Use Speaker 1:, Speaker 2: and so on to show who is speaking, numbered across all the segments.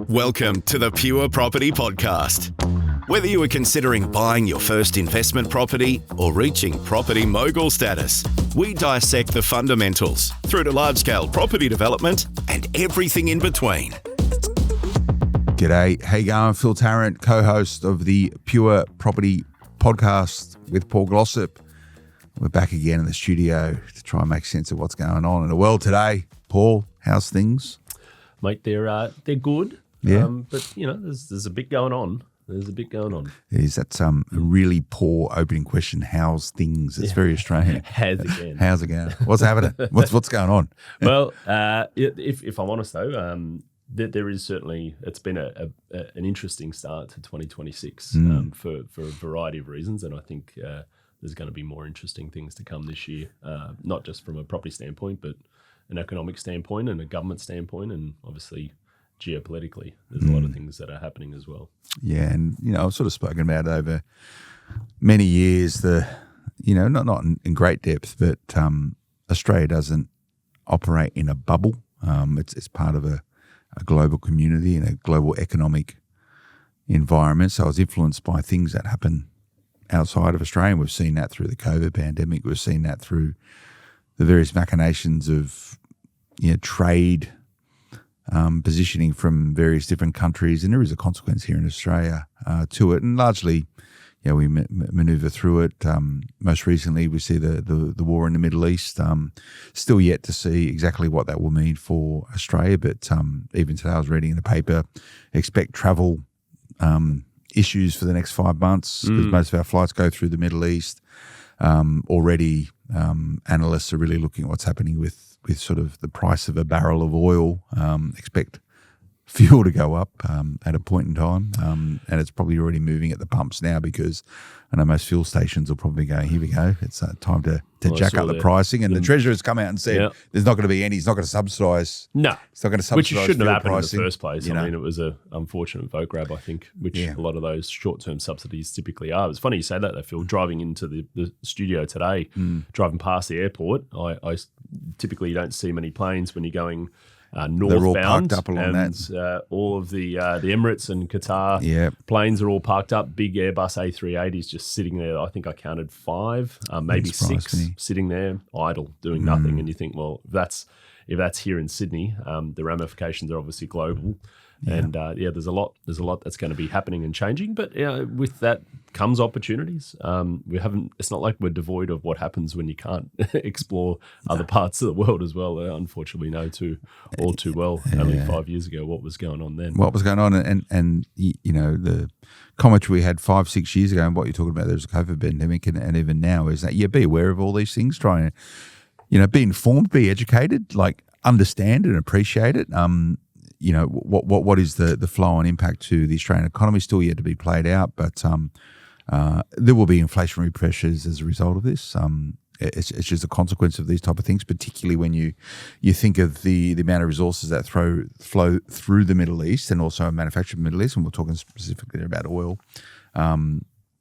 Speaker 1: Welcome to the Pure Property Podcast. Whether you are considering buying your first investment property or reaching property mogul status, we dissect the fundamentals through to large-scale property development and everything in between.
Speaker 2: G'day, how you going? Phil Tarrant, co-host of the Pure Property Podcast with Paul Glossop. We're back again in the studio to try and make sense of what's going on in the world today. Paul, how's things?
Speaker 3: Mate, they're good.
Speaker 2: Yeah.
Speaker 3: But you know, there's a bit going on.
Speaker 2: Is that a really poor opening question? How's things? It's very Australian.
Speaker 3: How's it going?
Speaker 2: How's it going? What's happening? What's going on?
Speaker 3: Well, if I'm honest though, there is certainly, it's been an interesting start to 2026 for a variety of reasons, and I think there's going to be more interesting things to come this year, not just from a property standpoint, but an economic standpoint and a government standpoint, and obviously geopolitically, there's a lot of things that are happening as well.
Speaker 2: Yeah, and I've sort of spoken about it over many years. Not in great depth, but Australia doesn't operate in a bubble. It's part of a global community and a global economic environment. So I was influenced by things that happen outside of Australia. And we've seen that through the COVID pandemic. We've seen that through the various machinations of trade positioning from various different countries, and there is a consequence here in Australia to it, and largely, we manoeuvre through it. Most recently, we see the war in the Middle East. Still yet to see exactly what that will mean for Australia, but even today I was reading in the paper, expect travel issues for the next 5 months because most of our flights go through the Middle East. Already, analysts are really looking at what's happening with sort of the price of a barrel of oil. Expect fuel to go up at a point in time, and it's probably already moving at the pumps now because I know most fuel stations will probably go, here we go, it's time to jack up the pricing. And the Treasurer has come out and said there's not going to be any, he's not going to subsidise.
Speaker 3: No.
Speaker 2: It's not going to subsidise
Speaker 3: which shouldn't have happened
Speaker 2: pricing.
Speaker 3: in the first place. I mean, it was an unfortunate vote grab, I think, which a lot of those short-term subsidies typically are. It's funny you say that, though, Phil. Driving into the studio today, driving past the airport, I typically don't see many planes when you're going northbound.
Speaker 2: They're all parked up along
Speaker 3: that. All of the Emirates and Qatar planes are all parked up. Big Airbus A380s just sitting there. I think I counted 5, maybe 6 sitting there idle, doing nothing. And you think, well, if that's here in Sydney, the ramifications are obviously global. Yeah. And there's a lot that's going to be happening and changing. But with that comes opportunities. It's not like we're devoid of what happens when you can't explore other parts of the world as well. Unfortunately, we know all too well only 5 years ago what was going on then.
Speaker 2: What was going on, and the commentary we had 5-6 years ago, and what you're talking about, there's a COVID pandemic, and even now is that be aware of all these things, try and be informed, be educated, like understand and appreciate it. What is the flow and impact to the Australian economy still yet to be played out, but there will be inflationary pressures as a result of this. It's just a consequence of these type of things, particularly when you think of the amount of resources that flow through the Middle East and also manufactured in the Middle East, and we're talking specifically about oil.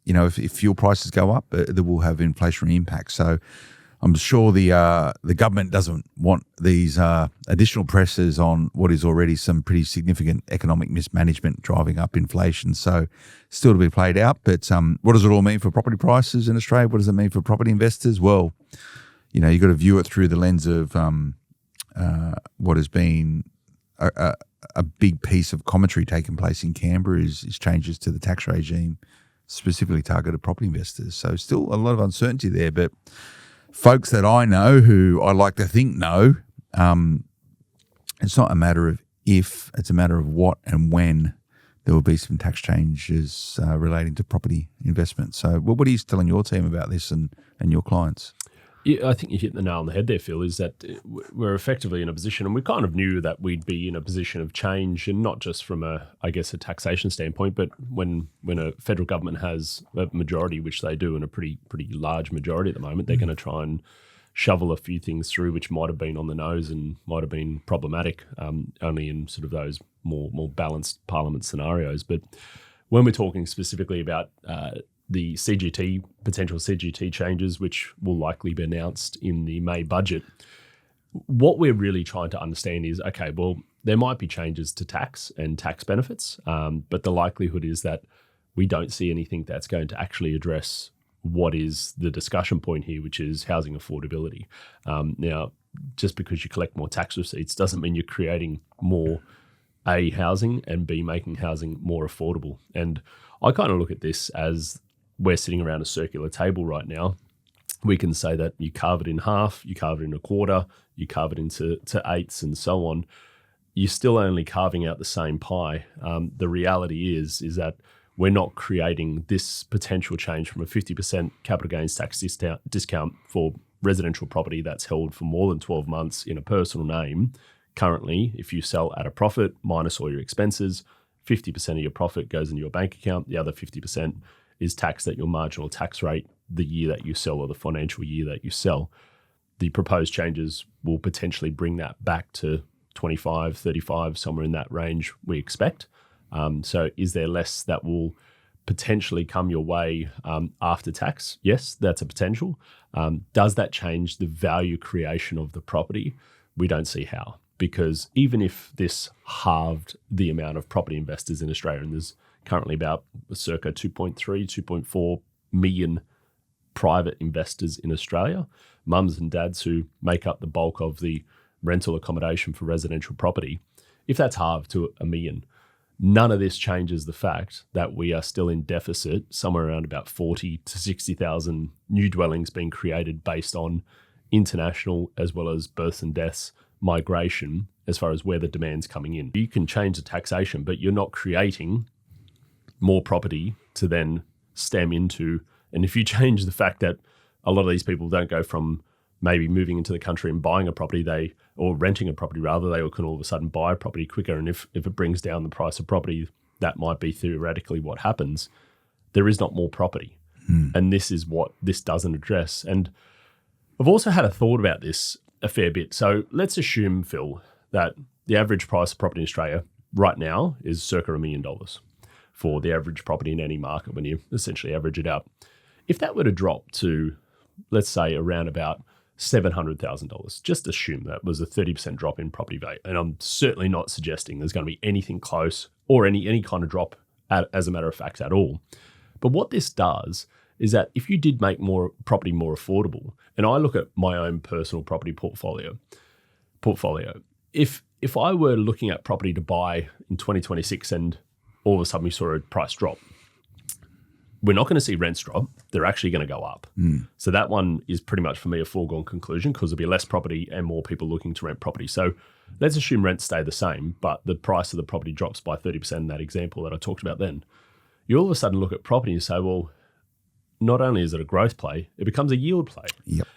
Speaker 2: If fuel prices go up, there will have inflationary impacts. So I'm sure the government doesn't want these additional pressures on what is already some pretty significant economic mismanagement driving up inflation. So still to be played out. But what does it all mean for property prices in Australia? What does it mean for property investors? Well, you've got to view it through the lens of what has been a big piece of commentary taking place in Canberra is changes to the tax regime, specifically targeted property investors. So still a lot of uncertainty there, but folks that I know who I like to think know, it's not a matter of if, it's a matter of what and when there will be some tax changes relating to property investment. So what are you telling your team about this and your clients?
Speaker 3: Yeah, I think you hit the nail on the head there, Phil, is that we're effectively in a position, and we kind of knew that we'd be in a position of change, and not just from a taxation standpoint, but when a federal government has a majority, which they do, and a pretty large majority at the moment, they're going to try and shovel a few things through which might have been on the nose and might have been problematic, only in sort of those more balanced parliament scenarios. But when we're talking specifically about the potential CGT changes, which will likely be announced in the May budget, what we're really trying to understand is, okay, well, there might be changes to tax and tax benefits, but the likelihood is that we don't see anything that's going to actually address what is the discussion point here, which is housing affordability. Now, just because you collect more tax receipts doesn't mean you're creating more A, housing, and B, making housing more affordable. And I kind of look at this as we're sitting around a circular table right now. We can say that you carve it in half, you carve it in a quarter, you carve it into eighths and so on. You're still only carving out the same pie. The reality is that we're not creating this potential change from a 50% capital gains tax discount for residential property that's held for more than 12 months in a personal name. Currently, if you sell at a profit minus all your expenses, 50% of your profit goes into your bank account. The other 50% is taxed at your marginal tax rate the year that you sell or the financial year that you sell. The proposed changes will potentially bring that back to 25, 35, somewhere in that range we expect. So is there less that will potentially come your way after tax? Yes, that's a potential. Does that change the value creation of the property? We don't see how, because even if this halved the amount of property investors in Australia, and there's currently about circa 2.4 million private investors in Australia, mums and dads who make up the bulk of the rental accommodation for residential property, if that's halved to 1 million, none of this changes the fact that we are still in deficit, somewhere around about 40 to 60,000 new dwellings being created based on international as well as births and deaths migration as far as where the demand's coming in. You can change the taxation, but you're not creating more property to then stem into. And if you change the fact that a lot of these people don't go from maybe moving into the country and buying a property, or renting a property rather, they can all of a sudden buy a property quicker. And if it brings down the price of property, that might be theoretically what happens. There is not more property. And this is what this doesn't address. And I've also had a thought about this a fair bit. So let's assume, Phil, that the average price of property in Australia right now is circa $1 million for the average property in any market when you essentially average it out. If that were to drop to, let's say, around about $700,000, just assume that was a 30% drop in property value. And I'm certainly not suggesting there's going to be anything close or any kind of drop as a matter of fact at all. But what this does is that if you did make more property more affordable, and I look at my own personal property portfolio, if I were looking at property to buy in 2026 and all of a sudden we saw a price drop, we're not going to see rents drop. They're actually going to go up. So that one is pretty much for me a foregone conclusion, because there'll be less property and more people looking to rent property. So let's assume rents stay the same, but the price of the property drops by 30% in that example that I talked about then. You all of a sudden look at property and say, well, not only is it a growth play, it becomes a yield play.
Speaker 2: Yep.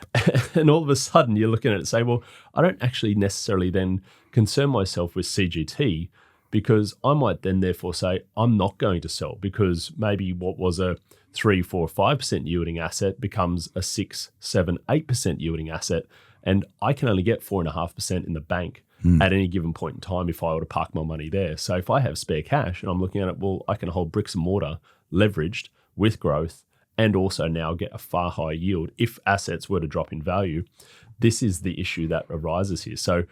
Speaker 3: And all of a sudden you're looking at it and say, well, I don't actually necessarily then concern myself with CGT, because I might then therefore say I'm not going to sell, because maybe what was a 3, 4, 5% yielding asset becomes a 6, 7, 8% yielding asset, and I can only get 4.5% in the bank at any given point in time if I were to park my money there. So if I have spare cash and I'm looking at it, well, I can hold bricks and mortar leveraged with growth and also now get a far higher yield if assets were to drop in value. This is the issue that arises here. So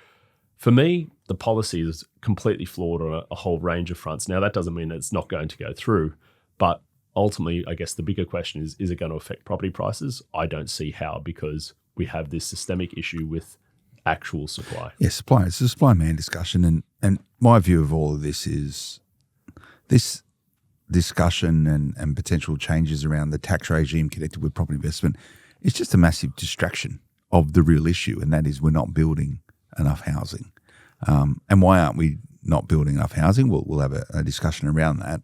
Speaker 3: for me, the policy is completely flawed on a whole range of fronts. Now, that doesn't mean it's not going to go through, but ultimately, I guess the bigger question is it going to affect property prices? I don't see how, because we have this systemic issue with actual supply.
Speaker 2: Yeah, supply. It's a supply-man discussion. And my view of all of this is this discussion and potential changes around the tax regime connected with property investment is just a massive distraction of the real issue, and that is we're not building enough housing. And why aren't we not building enough housing? We'll have a discussion around that,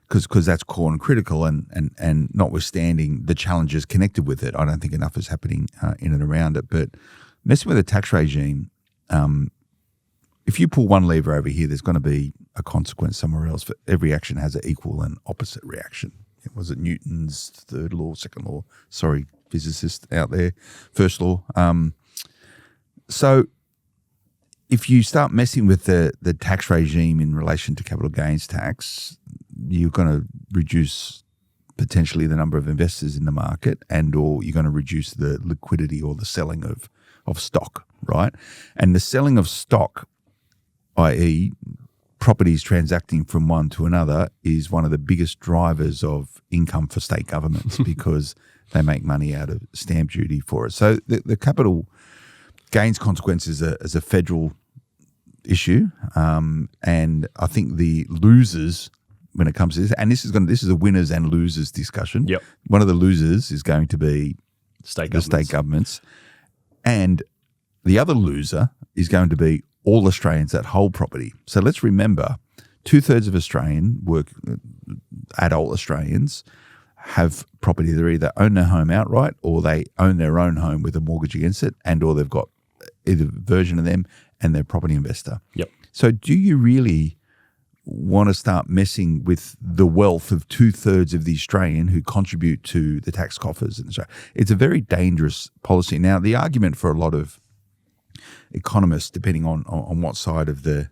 Speaker 2: because that's core and critical, and notwithstanding the challenges connected with it, I don't think enough is happening in and around it. But messing with the tax regime, if you pull one lever over here, there's going to be a consequence somewhere else. For every action has an equal and opposite reaction. Was it Newton's third law, second law? Sorry, physicists out there. First law. So if you start messing with the tax regime in relation to capital gains tax, you're going to reduce potentially the number of investors in the market, and or you're going to reduce the liquidity or the selling of stock, right? And the selling of stock i.e., properties transacting from one to another, is one of the biggest drivers of income for state governments because they make money out of stamp duty for it. So the capital gains consequence is a federal issue, and I think the losers when it comes to this, and this is a winners and losers discussion.
Speaker 3: Yep.
Speaker 2: One of the losers is going to be
Speaker 3: state
Speaker 2: governments, and the other loser is going to be all Australians that hold property. So let's remember, 2/3 of adult Australians have property. They either own their home outright or they own their own home with a mortgage against it, and or they've got either version of them and they're a property investor.
Speaker 3: Yep.
Speaker 2: So do you really want to start messing with the wealth of 2/3 of the Australian who contribute to the tax coffers in Australia? It's a very dangerous policy. Now, the argument for a lot of economists, depending on what side of the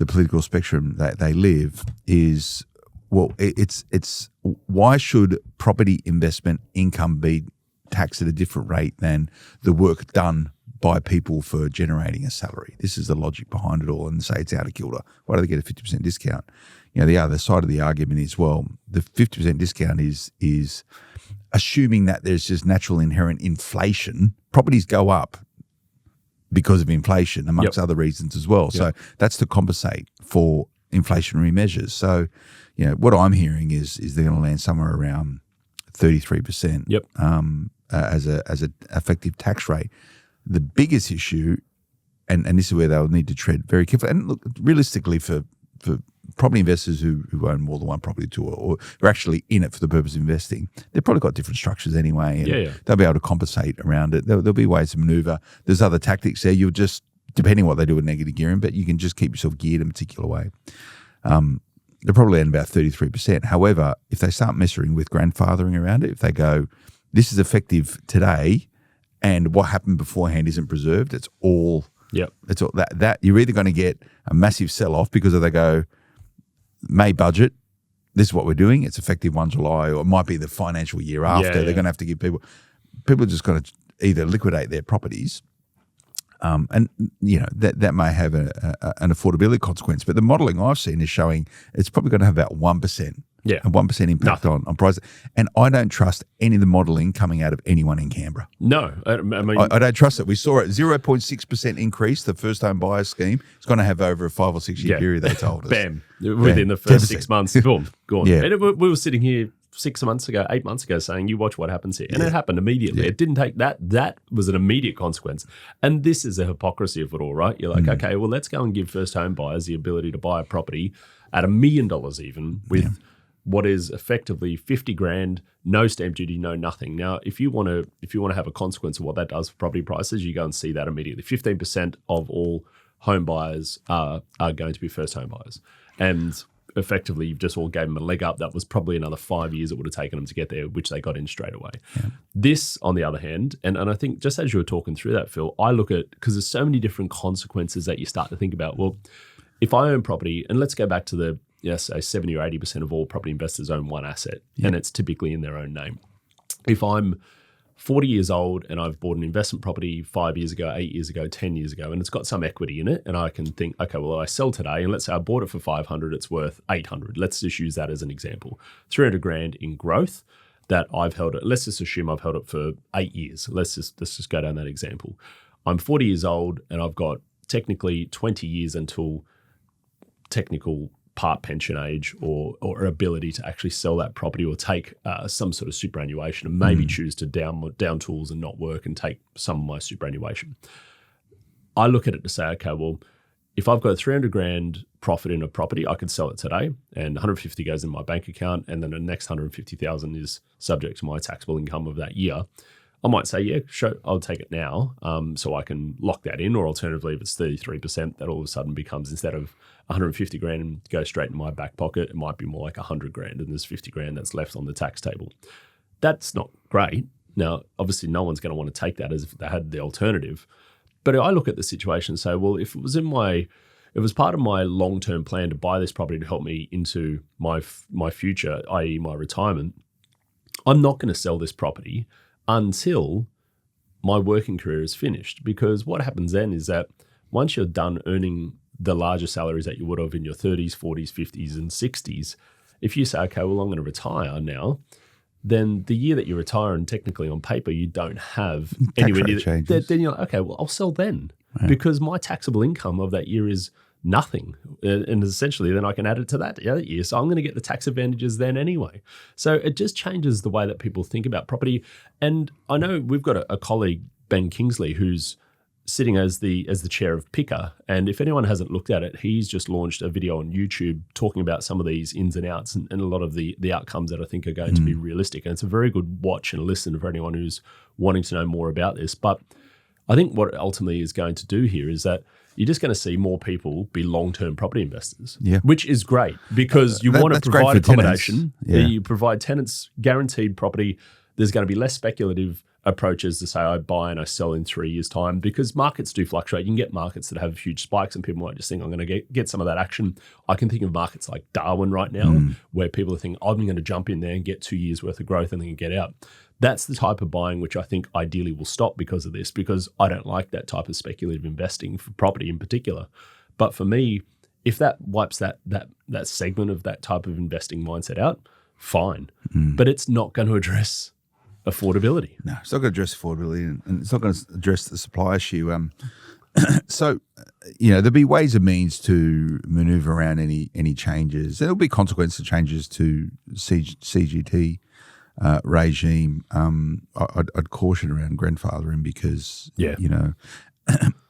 Speaker 2: political spectrum that they live, is, well, it's why should property investment income be taxed at a different rate than the work done by people for generating a salary? This is the logic behind it all, and say it's out of kilter. Why do they get a 50% discount? The other side of the argument is, well, the 50% discount is assuming that there's just natural inherent inflation. Properties go up because of inflation, amongst other reasons as well. So that's to compensate for inflationary measures. So, what I'm hearing is they're going to land somewhere around 33% as a effective tax rate. The biggest issue, and this is where they'll need to tread very carefully, and look, realistically for property investors who own more than one property too, or are actually in it for the purpose of investing, they've probably got different structures anyway, and they'll be able to compensate around it. There'll be ways to maneuver. There's other tactics there. You'll just, depending on what they do with negative gearing, but you can just keep yourself geared in a particular way. They're probably at about 33%. However, if they start messing with grandfathering around it, if they go, this is effective today, and what happened beforehand isn't preserved, it's all that you're either going to get a massive sell-off because if they go, May budget, this is what we're doing, it's effective 1 July, or it might be the financial year after. They're going to have to give people are just going to either liquidate their properties, and that may have an affordability consequence. But the modelling I've seen is showing it's probably going to have about 1%. A 1% impact on price. And I don't trust any of the modelling coming out of anyone in Canberra.
Speaker 3: No. I mean,
Speaker 2: I don't trust it. We saw it, 0.6% increase, the first home buyer scheme. It's going to have over a 5 or 6 year period, they told us.
Speaker 3: Bam. Within the first 6 months, boom, gone.
Speaker 2: Yeah.
Speaker 3: And we were sitting here 8 months ago saying, you watch what happens here. And it happened immediately. It didn't take that. That was an immediate consequence. And this is the hypocrisy of it all, right? You're like, okay, well, let's go and give first home buyers the ability to buy a property at $1 million even with what is effectively 50 grand, no stamp duty, no nothing. Now, if you want to have a consequence of what that does for property prices, you go and see that immediately. 15% of all home buyers are going to be first home buyers. And effectively, you've just all gave them a leg up. That was probably another 5 years it would have taken them to get there, which they got in straight away. Yeah. This, on the other hand, and I think just as you were talking through that, Phil, I look at, because there's so many different consequences that you start to think about. Well, if I own property, and let's go back to the, say 70 or 80% of all property investors own one asset, and it's typically in their own name. If I'm 40 years old and I've bought an investment property 5 years ago, 8 years ago, 10 years ago, and it's got some equity in it, and I can think, okay, well, I sell today, and let's say I bought it for 500, it's worth 800. Let's just use that as an example. 300 grand in growth that I've held it. Let's just assume I've held it for 8 years. Let's just go down that example. I'm 40 years old and I've got technically 20 years until technical part pension age or ability to actually sell that property or take some sort of superannuation and maybe choose to down tools and not work and take some of my superannuation. I look at it to say, okay, well, if I've got 300 grand profit in a property, I could sell it today and 150 goes in my bank account and then the next 150,000 is subject to my taxable income of that year. I might say, yeah, sure, I'll take it now so I can lock that in, or alternatively, if it's 33%, that all of a sudden becomes, instead of 150 grand and go straight in my back pocket, it might be more like 100 grand and there's 50 grand that's left on the tax table. That's not great. Now, obviously, no one's going to want to take that as if they had the alternative. But I look at the situation and say, well, if it was part of my long-term plan to buy this property to help me into my future, i.e. my retirement, I'm not going to sell this property until my working career is finished. Because what happens then is that once you're done earning the larger salaries that you would have in your 30s, 40s, 50s, and 60s, if you say, okay, well, I'm going to retire now, then the year that you retire, and technically on paper you don't have anywhere near that, then you're like, okay, well, I'll sell then because my taxable income of that year is nothing. And essentially then I can add it to that other year. So I'm going to get the tax advantages then anyway. So it just changes the way that people think about property. And I know we've got a colleague, Ben Kingsley, who's sitting as the chair of Picker. And if anyone hasn't looked at it, he's just launched a video on YouTube talking about some of these ins and outs and a lot of the outcomes that I think are going to be realistic. And it's a very good watch and listen for anyone who's wanting to know more about this. But I think what it ultimately is going to do here is that you're just going to see more people be long-term property investors, which is great because you want to provide accommodation. You provide tenants guaranteed property. There's going to be less speculative approaches to say I buy and I sell in 3 years' time because markets do fluctuate. You can get markets that have huge spikes and people might just think I'm going to get some of that action. I can think of markets like Darwin right now where people are thinking I'm going to jump in there and get 2 years worth of growth and then get out. That's the type of buying which I think ideally will stop because of this, because I don't like that type of speculative investing for property in particular. But for me, if that wipes that segment of that type of investing mindset out, fine. But it's not going to address affordability.
Speaker 2: No, it's not going to address affordability and it's not going to address the supply issue. So, there'll be ways and means to maneuver around any changes. There'll be consequential changes to CGT regime. I'd caution around grandfathering because,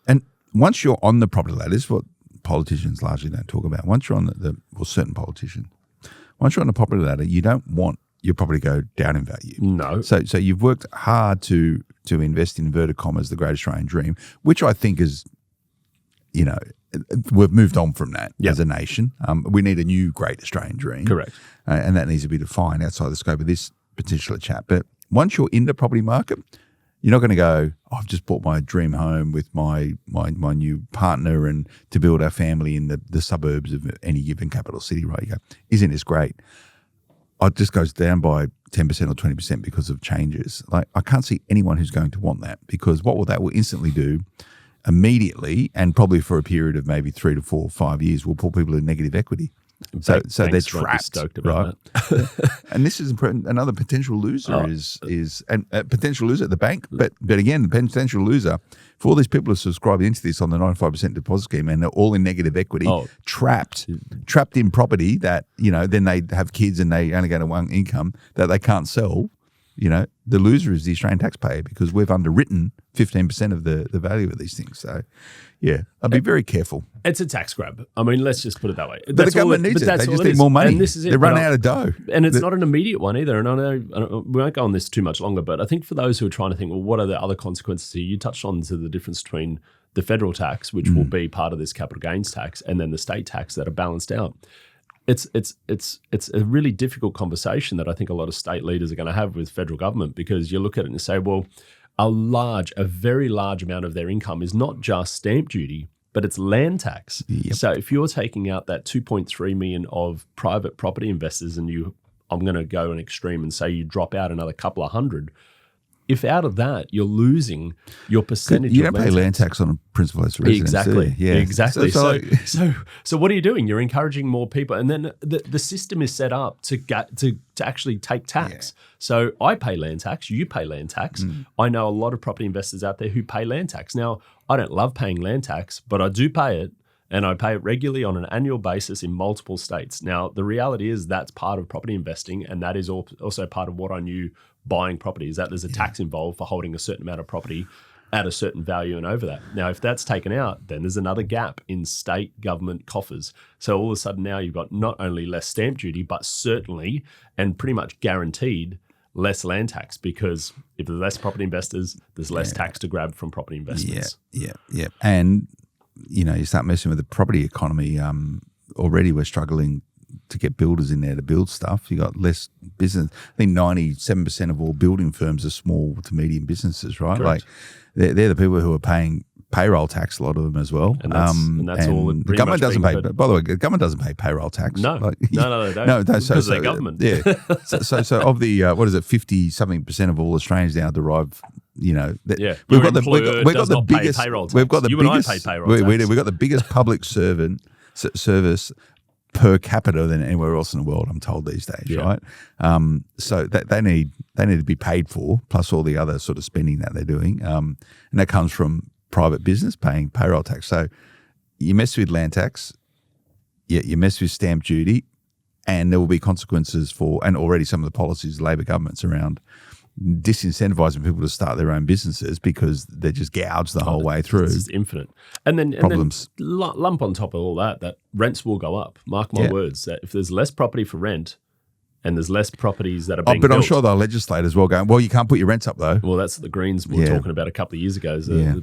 Speaker 2: and once you're on the property ladder, this is what politicians largely don't talk about. Once you're on certain politicians, once you're on the property ladder, you don't want your property go down in value.
Speaker 3: No.
Speaker 2: So you've worked hard to invest in inverted commas, the Great Australian Dream, which I think is, we've moved on from that as a nation. We need a new Great Australian Dream.
Speaker 3: Correct.
Speaker 2: And that needs to be defined outside the scope of this particular chat. But once you're in the property market, you're not going to go, I've just bought my dream home with my new partner and to build our family in the suburbs of any given capital city, right? You go, isn't this great? It just goes down by 10% or 20% because of changes. Like, I can't see anyone who's going to want that, because what that will instantly do immediately, and probably for a period of maybe 3 to 4 or 5 years, will put people in negative equity. So they're trapped, right? And this is another potential loser is a potential loser at the bank. But again, the potential loser for all these people who are subscribing into this on the 95% deposit scheme and they're all in negative equity, trapped in property that, then they have kids and they only get a one income that they can't sell. The loser is the Australian taxpayer because we've underwritten 15% of the value of these things. So, I'd be very careful.
Speaker 3: It's a tax grab. I mean, let's just put it that way.
Speaker 2: But the government needs it. They just need more money. And this is it. They're running out of dough.
Speaker 3: And it's not an immediate one either. And I know we won't go on this too much longer, but I think for those who are trying to think, well, what are the other consequences here? You touched on the difference between the federal tax, which will be part of this capital gains tax, and then the state tax that are balanced out. It's a really difficult conversation that I think a lot of state leaders are going to have with federal government, because you look at it and say, well, a very large amount of their income is not just stamp duty, but it's land tax. Yep. So if you're taking out that 2.3 million of private property investors and I'm going to go an extreme and say you drop out another couple of hundred, if out of that you're losing your percentage,
Speaker 2: you don't pay land tax on a principal-less residence.
Speaker 3: Exactly.
Speaker 2: Yeah,
Speaker 3: exactly. So what are you doing? You're encouraging more people, and then the system is set up to actually take tax. Yeah. So I pay land tax. You pay land tax. I know a lot of property investors out there who pay land tax. Now, I don't love paying land tax, but I do pay it. And I pay it regularly on an annual basis in multiple states. Now, the reality is that's part of property investing, and that is also part of what I knew buying property, is that there's a tax involved for holding a certain amount of property at a certain value and over that. Now, if that's taken out, then there's another gap in state government coffers. So all of a sudden now you've got not only less stamp duty, but certainly and pretty much guaranteed less land tax, because if there's less property investors, there's less tax to grab from property investments.
Speaker 2: Yeah. And you start messing with the property economy. Already we're struggling to get builders in there to build stuff. You got less business. I think 97% of all building firms are small to medium businesses, right?
Speaker 3: Correct.
Speaker 2: Like they're the people who are paying payroll tax, a lot of them as well.
Speaker 3: And that's all.
Speaker 2: The government doesn't pay. By the way, the government doesn't pay payroll tax.
Speaker 3: No, no, they don't. Because they're government.
Speaker 2: Yeah. so of the 50-something% of all Australians now derive. We've got the biggest payroll tax. We've got the biggest. I pay payroll tax. We've got the biggest public service per capita than anywhere else in the world, I'm told these days, right? So that they need to be paid for, plus all the other sort of spending that they're doing, and that comes from private business paying payroll tax. So you mess with land tax, you mess with stamp duty, and there will be consequences for, and already some of the policies of Labor governments around disincentivising people to start their own businesses because they're just gouged the whole way through. It's just
Speaker 3: infinite. And then lump on top of all that rents will go up. Mark my words, that if there's less property for rent and there's less properties that are being built.
Speaker 2: I'm sure they'll legislate as well going, well, you can't put your rents up though.
Speaker 3: Well, that's what the Greens were talking about a couple of years ago.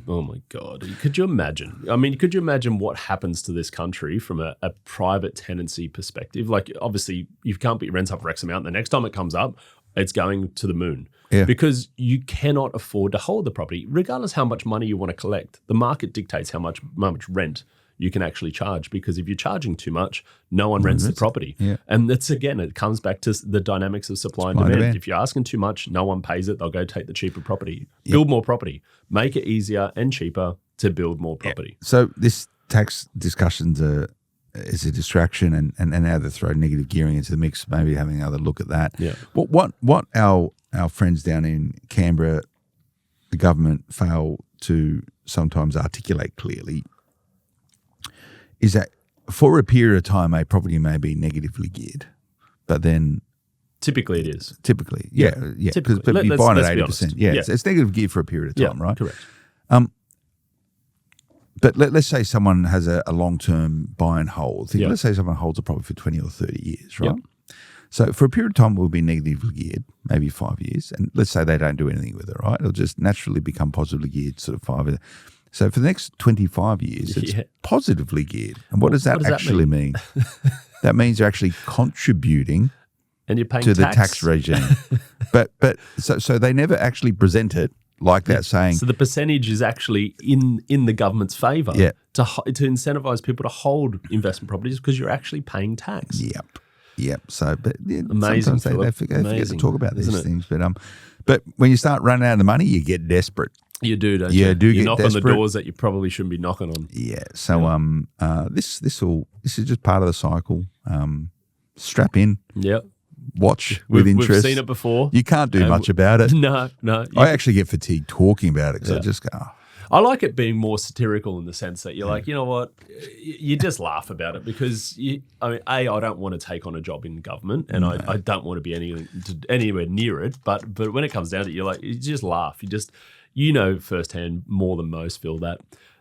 Speaker 3: Oh my God. Could you imagine? I mean, could you imagine what happens to this country from a private tenancy perspective? Like, obviously, you can't put your rents up for X amount. The next time it comes up, it's going to the moon. Yeah. Because you cannot afford to hold the property, regardless how much money you want to collect. The market dictates how much rent you can actually charge, because if you're charging too much, no one rents the property. Yeah. And that's, again, it comes back to the dynamics of supply and demand. If you're asking too much, no one pays it. They'll go take the cheaper property. Build more property. Make it easier and cheaper to build more property.
Speaker 2: So this tax discussions is a distraction, and now they throw negative gearing into the mix, maybe having another look at that. Yeah. What our friends down in Canberra, the government, fail to sometimes articulate clearly is that for a period of time, a property may be negatively geared, but then
Speaker 3: typically it is.
Speaker 2: Typically, yeah. Because you're buying at 80%. Yeah, it's negative geared for a period of time, right?
Speaker 3: Correct.
Speaker 2: But let's say someone has a long-term buy and hold thing. Let's say someone holds a property for 20 or 30 years, right? Yep. So for a period of time, it will be negatively geared, maybe 5 years. And let's say they don't do anything with it, right? It'll just naturally become positively geared sort of 5 years. So for the next 25 years, it's positively geared. And what does that actually mean? That means you're actually contributing
Speaker 3: and you're paying
Speaker 2: to the tax regime. but so they never actually present it like that, saying...
Speaker 3: So the percentage is actually in the government's favour to incentivise people to hold investment properties because you're actually paying tax.
Speaker 2: Yep. So, but
Speaker 3: amazing,
Speaker 2: sometimes they forget to talk about these things. But when you start running out of money, you get desperate.
Speaker 3: You do, don't you? You knock
Speaker 2: desperate.
Speaker 3: On the doors that you probably shouldn't be knocking on.
Speaker 2: Yeah. So this is just part of the cycle. Strap in.
Speaker 3: Yep.
Speaker 2: Watch with interest.
Speaker 3: We've seen it before.
Speaker 2: You can't do much about it.
Speaker 3: No.
Speaker 2: I actually get fatigued talking about it because I just go. Oh.
Speaker 3: I like it being more satirical in the sense that you're like, you know what, you just laugh about it because, I don't want to take on a job in government and I don't want to be anywhere near it. But when it comes down to it, you're like, you just laugh. You know firsthand more than most, Phil, that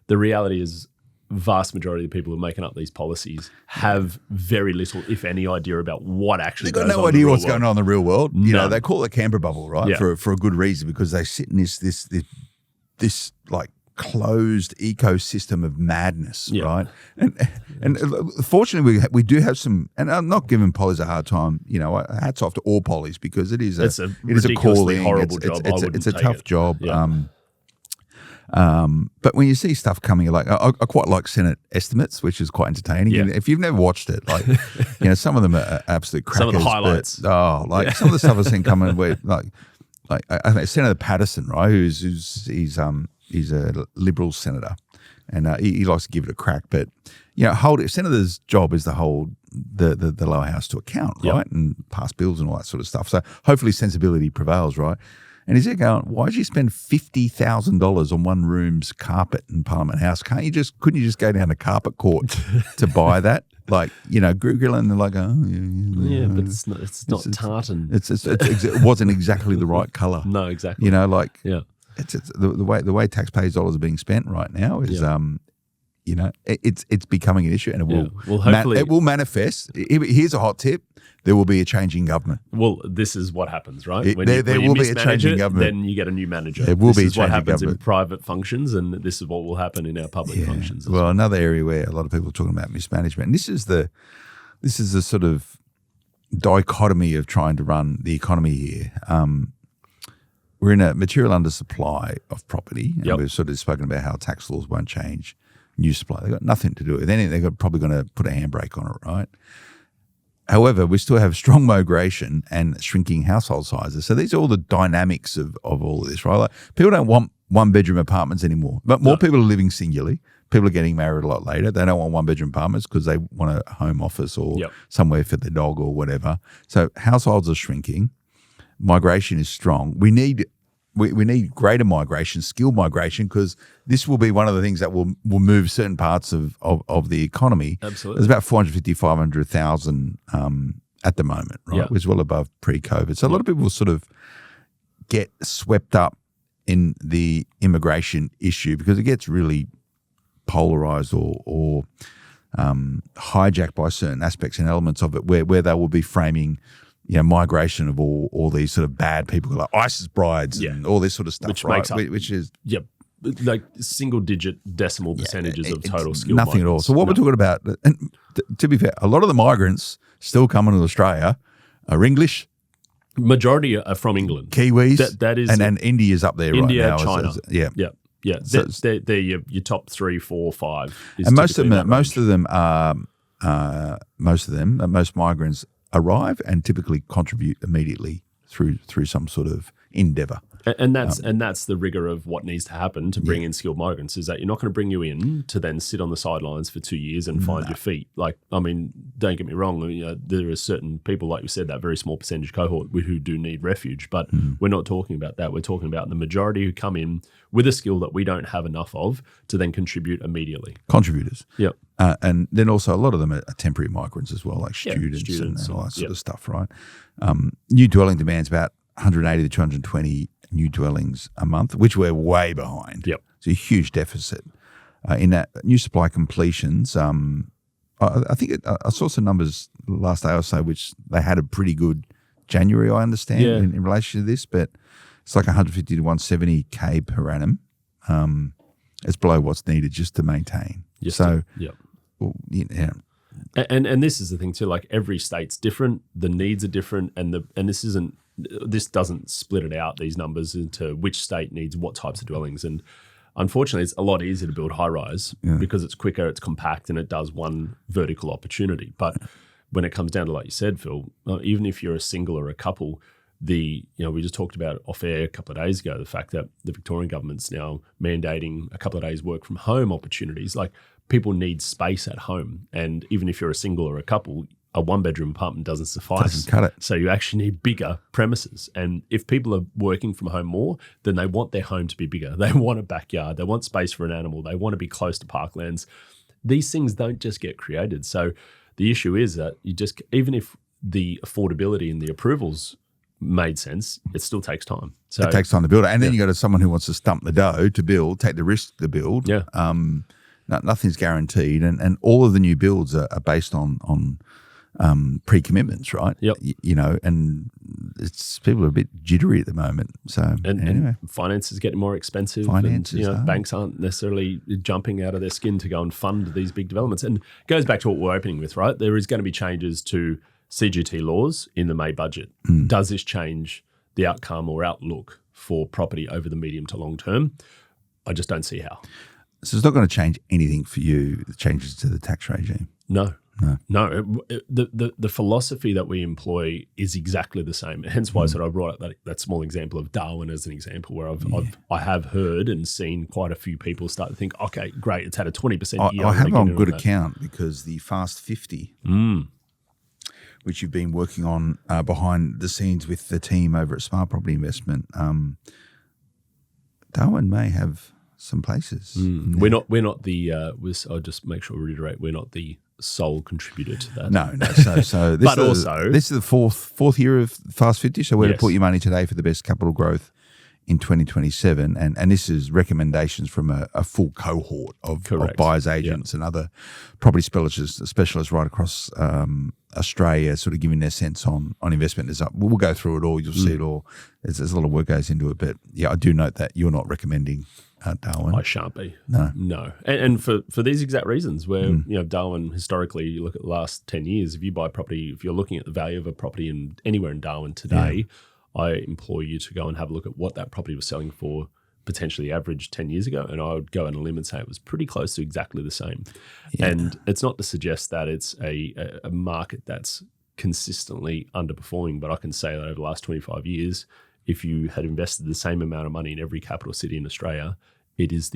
Speaker 3: the reality is vast majority of the people who are making up these policies have very little, if any, idea about what actually goes on.
Speaker 2: They've got no idea what's going on in the real world. You know, they call it Canberra bubble, right? Yeah. For a good reason, because they sit in this like closed ecosystem of madness, right? And fortunately, we do have some, and I'm not giving polys a hard time. You know, hats off to all polys because it is a calling,
Speaker 3: horrible job.
Speaker 2: It's a tough job.
Speaker 3: Yeah.
Speaker 2: But when you see stuff coming, like I quite like Senate estimates, which is quite entertaining. Yeah. And if you've never watched it, like some of them are absolute crackers.
Speaker 3: Some of the highlights.
Speaker 2: But, some of the stuff I've seen coming where like I think Senator Patterson, right? He's a Liberal senator, and he likes to give it a crack. But senator's job is to hold the lower house to account, right, and pass bills and all that sort of stuff. So hopefully sensibility prevails, right? And he's there going, why did you spend $50,000 on one room's carpet in Parliament House? Couldn't you just go down to Carpet Court to buy that? Like, grilling, and they're like,
Speaker 3: but it's not tartan.
Speaker 2: It wasn't exactly the right colour.
Speaker 3: No, exactly.
Speaker 2: It's the way taxpayers' dollars are being spent right now is it's becoming an issue, and it will manifest. Here's a hot tip: there will be a change in government.
Speaker 3: Well, this is what happens, right? When
Speaker 2: there will be a change in government.
Speaker 3: Then you get a new manager.
Speaker 2: There will be a change in government. This is
Speaker 3: what happens in private functions, and this is what will happen in our public functions.
Speaker 2: Well, another area where a lot of people are talking about mismanagement, and this is the sort of dichotomy of trying to run the economy here. we're in a material undersupply of property, and
Speaker 3: Yep.
Speaker 2: we've sort of spoken about how tax laws won't change new supply. They've got nothing to do with anything. They're probably going to put a handbrake on it, right? However, we still have strong migration and shrinking household sizes. So these are all the dynamics of all of this, right? Like, people don't want one-bedroom apartments anymore, but more people are living singularly. People are getting married a lot later. They don't want one-bedroom apartments because they want a home office or somewhere for their dog or whatever. So households are shrinking. Migration is strong. We need greater migration, skilled migration, because this will be one of the things that will move certain parts of the economy.
Speaker 3: Absolutely.
Speaker 2: There's about 450, 500,000 at the moment, right?
Speaker 3: Yeah.
Speaker 2: Which is well above pre-COVID. So a lot of people sort of get swept up in the immigration issue because it gets really polarized or hijacked by certain aspects and elements of it where they will be framing migration of all these sort of bad people like ISIS brides and all this sort of stuff,
Speaker 3: which
Speaker 2: right?
Speaker 3: Makes up,
Speaker 2: which is
Speaker 3: like single-digit decimal percentages of total skill.
Speaker 2: Nothing at all. So what we're talking about, and to be fair, a lot of the migrants still coming to Australia are English.
Speaker 3: Majority are from England.
Speaker 2: Kiwis.
Speaker 3: That is,
Speaker 2: and India's up there
Speaker 3: India,
Speaker 2: right now.
Speaker 3: China. Yeah.
Speaker 2: So
Speaker 3: They're your top 3, 4, 5.
Speaker 2: And most migrants arrive and typically contribute immediately through some sort of endeavour.
Speaker 3: And that's the rigor of what needs to happen to bring in skilled migrants, is that you're not going to bring you in to then sit on the sidelines for 2 years and find your feet. Like, I mean, don't get me wrong, there are certain people, like you said, that very small percentage cohort who do need refuge, but we're not talking about that. We're talking about the majority who come in with a skill that we don't have enough of to then contribute immediately.
Speaker 2: Contributors.
Speaker 3: Yep.
Speaker 2: And then also a lot of them are temporary migrants as well, like students and all that sort of stuff, right? New dwelling demand's about 180 to 220 new dwellings a month, which we're way behind.
Speaker 3: Yep.
Speaker 2: It's a huge deficit. In that new supply completions, I think I saw some numbers last day or so, which they had a pretty good January, I understand, in relation to this, but it's like 150 to 170K per annum. It's below what's needed just to maintain.
Speaker 3: And this is the thing too, like every state's different, the needs are different, and this doesn't split it out, these numbers, into which state needs what types of dwellings. And unfortunately, it's a lot easier to build high-rise because it's quicker, it's compact, and it does one vertical opportunity. But when it comes down to, like you said, Phil, even if you're a single or a couple, we just talked about off air a couple of days ago, the fact that the Victorian government's now mandating a couple of days work from home opportunities. Like, people need space at home. And even if you're a single or a couple, a one-bedroom apartment doesn't suffice.
Speaker 2: Doesn't cut it.
Speaker 3: So you actually need bigger premises. And if people are working from home more, then they want their home to be bigger. They want a backyard. They want space for an animal. They want to be close to parklands. These things don't just get created. So the issue is that even if the affordability and the approvals made sense, it still takes time. So
Speaker 2: it takes time to build it. And then you got someone who wants to stump the dough to build, take the risk to build.
Speaker 3: Yeah.
Speaker 2: Nothing's guaranteed. And all of the new builds are based on pre-commitments, right?
Speaker 3: Yep.
Speaker 2: And people are a bit jittery at the moment. So anyway.
Speaker 3: And finance is getting more expensive. Banks aren't necessarily jumping out of their skin to go and fund these big developments. And it goes back to what we're opening with, right? There is going to be changes to CGT laws in the May budget. Does this change the outcome or outlook for property over the medium to long term? I just don't see how.
Speaker 2: So it's not going to change anything for you, the changes to the tax regime?
Speaker 3: No. The philosophy that we employ is exactly the same. Hence why I brought up that small example of Darwin as an example, where I have heard and seen quite a few people start to think, okay, great, it's had a 20% year.
Speaker 2: I have on good account because the Fast 50, which you've been working on behind the scenes with the team over at Smart Property Investment, Darwin may have some places.
Speaker 3: We're not the. I'll just make sure we reiterate. We're not the sole contributor to that.
Speaker 2: No. So this this is the fourth year of Fast 50. So where to put your money today for the best capital growth in 2027, and this is recommendations from a full cohort of buyers agents and other property specialists right across Australia, sort of giving their sense on investment. We'll go through it all. You'll see it all. There's a lot of work goes into it, but I do note that you're not recommending Darwin.
Speaker 3: I shan't be.
Speaker 2: No.
Speaker 3: And for these exact reasons, where Darwin historically, you look at the last 10 years, if you buy property, if you're looking at the value of a property anywhere in Darwin today, I implore you to go and have a look at what that property was selling for potentially average 10 years ago, and I would go on a limb and say it was pretty close to exactly the same. Yeah. And it's not to suggest that it's a market that's consistently underperforming, but I can say that over the last 25 years, if you had invested the same amount of money in every capital city in Australia, it is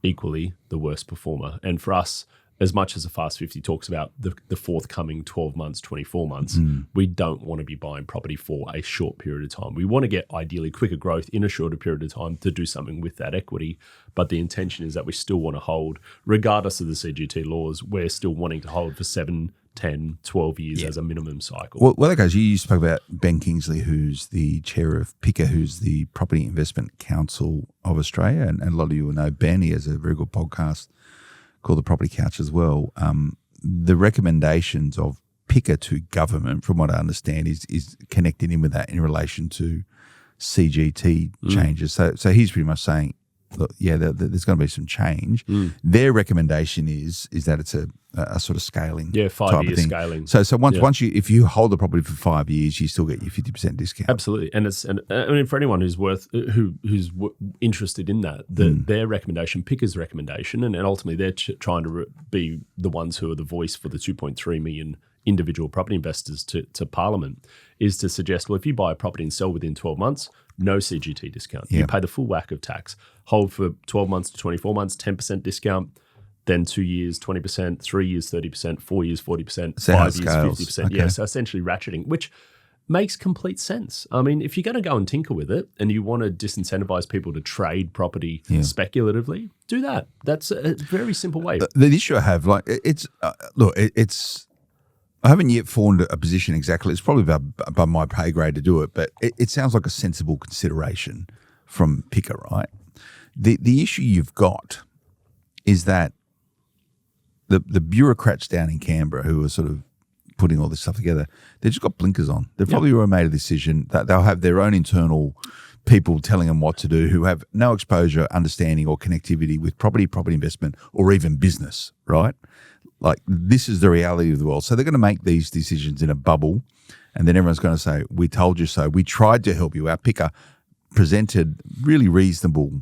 Speaker 3: equally the worst performer. And for us, as much as the Fast 50 talks about the forthcoming 12 months, 24 months, we don't want to be buying property for a short period of time. We want to get ideally quicker growth in a shorter period of time to do something with that equity. But the intention is that we still want to hold, regardless of the CGT laws, we're still wanting to hold for 7, 10, 12 years as a minimum cycle.
Speaker 2: Well, that goes, you spoke about Ben Kingsley, who's the chair of PICA, who's the Property Investment Council of Australia. And a lot of you will know Ben. He has a very good podcast called The Property Couch as well. The recommendations of PICA to government, from what I understand, is connected in with that in relation to CGT changes. So he's pretty much saying, look, there's going to be some change. Their recommendation is that it's a sort of scaling,
Speaker 3: 5-year scaling.
Speaker 2: So once if you hold the property for 5 years, you still get your 50% discount.
Speaker 3: Absolutely, and I mean, for anyone who's interested in that, their recommendation, PICA's recommendation, and ultimately they're trying to be the ones who are the voice for the 2.3 million individual property investors to Parliament, is to suggest, well, if you buy a property and sell within 12 months, no CGT discount. You pay the full whack of tax. Hold for 12 months to 24 months, 10% discount. Then 2 years, 20%, 3 years, 30%, 4 years, 40%,
Speaker 2: so
Speaker 3: 5 years, 50%.
Speaker 2: Okay.
Speaker 3: Yeah, so essentially ratcheting, which makes complete sense. I mean, if you're going to go and tinker with it and you want to disincentivize people to trade property speculatively, do that. That's a very simple way.
Speaker 2: The issue I have, it's I haven't yet formed a position exactly. It's probably above my pay grade to do it, but it sounds like a sensible consideration from PICA, right? The issue you've got is that the bureaucrats down in Canberra who are sort of putting all this stuff together, they've just got blinkers on. They've probably already made a decision that they'll have their own internal people telling them what to do who have no exposure, understanding or connectivity with property investment or even business, right? Like, this is the reality of the world. So they're going to make these decisions in a bubble, and then everyone's going to say, we told you so. We tried to help you out. PICA presented really reasonable,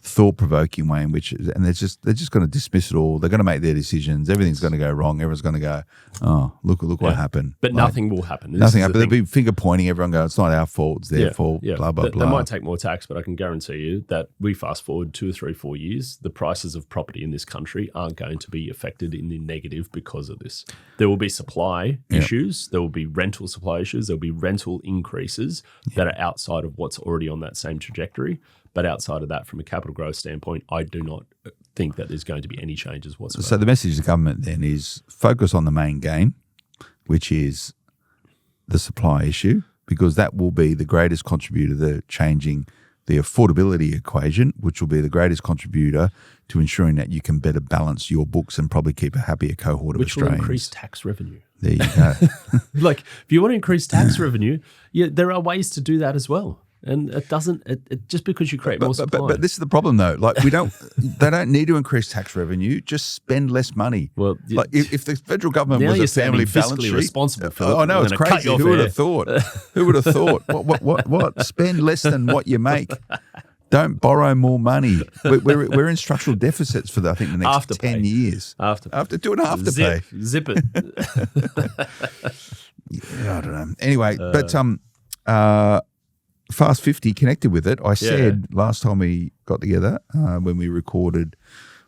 Speaker 2: thought-provoking way in which, and they're just going to dismiss it all. They're going to make their decisions. Everything's going to go wrong. Everyone's going to go, oh, look what happened.
Speaker 3: But nothing will happen.
Speaker 2: Nothing happened. They'll be finger pointing. Everyone go, it's not our fault. It's their fault. Blah blah blah.
Speaker 3: They might take more tax, but I can guarantee you that we fast forward 2 or 3, 4 years, the prices of property in this country aren't going to be affected in the negative because of this. There will be supply issues. There will be rental supply issues. There will be rental increases that are outside of what's already on that same trajectory. But outside of that, from a capital growth standpoint, I do not think that there's going to be any changes whatsoever.
Speaker 2: So the message to the government then is focus on the main game, which is the supply issue, because that will be the greatest contributor to changing the affordability equation, which will be the greatest contributor to ensuring that you can better balance your books and probably keep a happier cohort of Australians.
Speaker 3: Which will increase tax revenue.
Speaker 2: There you go.
Speaker 3: Like, if you want to increase tax revenue, there are ways to do that as well. And it doesn't. Just because you create more supply.
Speaker 2: But this is the problem, though. Like, they don't need to increase tax revenue. Just spend less money. Well, like if the federal government was a family balance sheet,
Speaker 3: responsible for
Speaker 2: I know it's crazy. Who would have thought? Who would have thought? What? Spend less than what you make. Don't borrow more money. We're in structural deficits for the next 10 years. After doing afterpay.
Speaker 3: Zip it.
Speaker 2: I don't know. Anyway, but Fast 50 connected with it. I said last time we got together when we recorded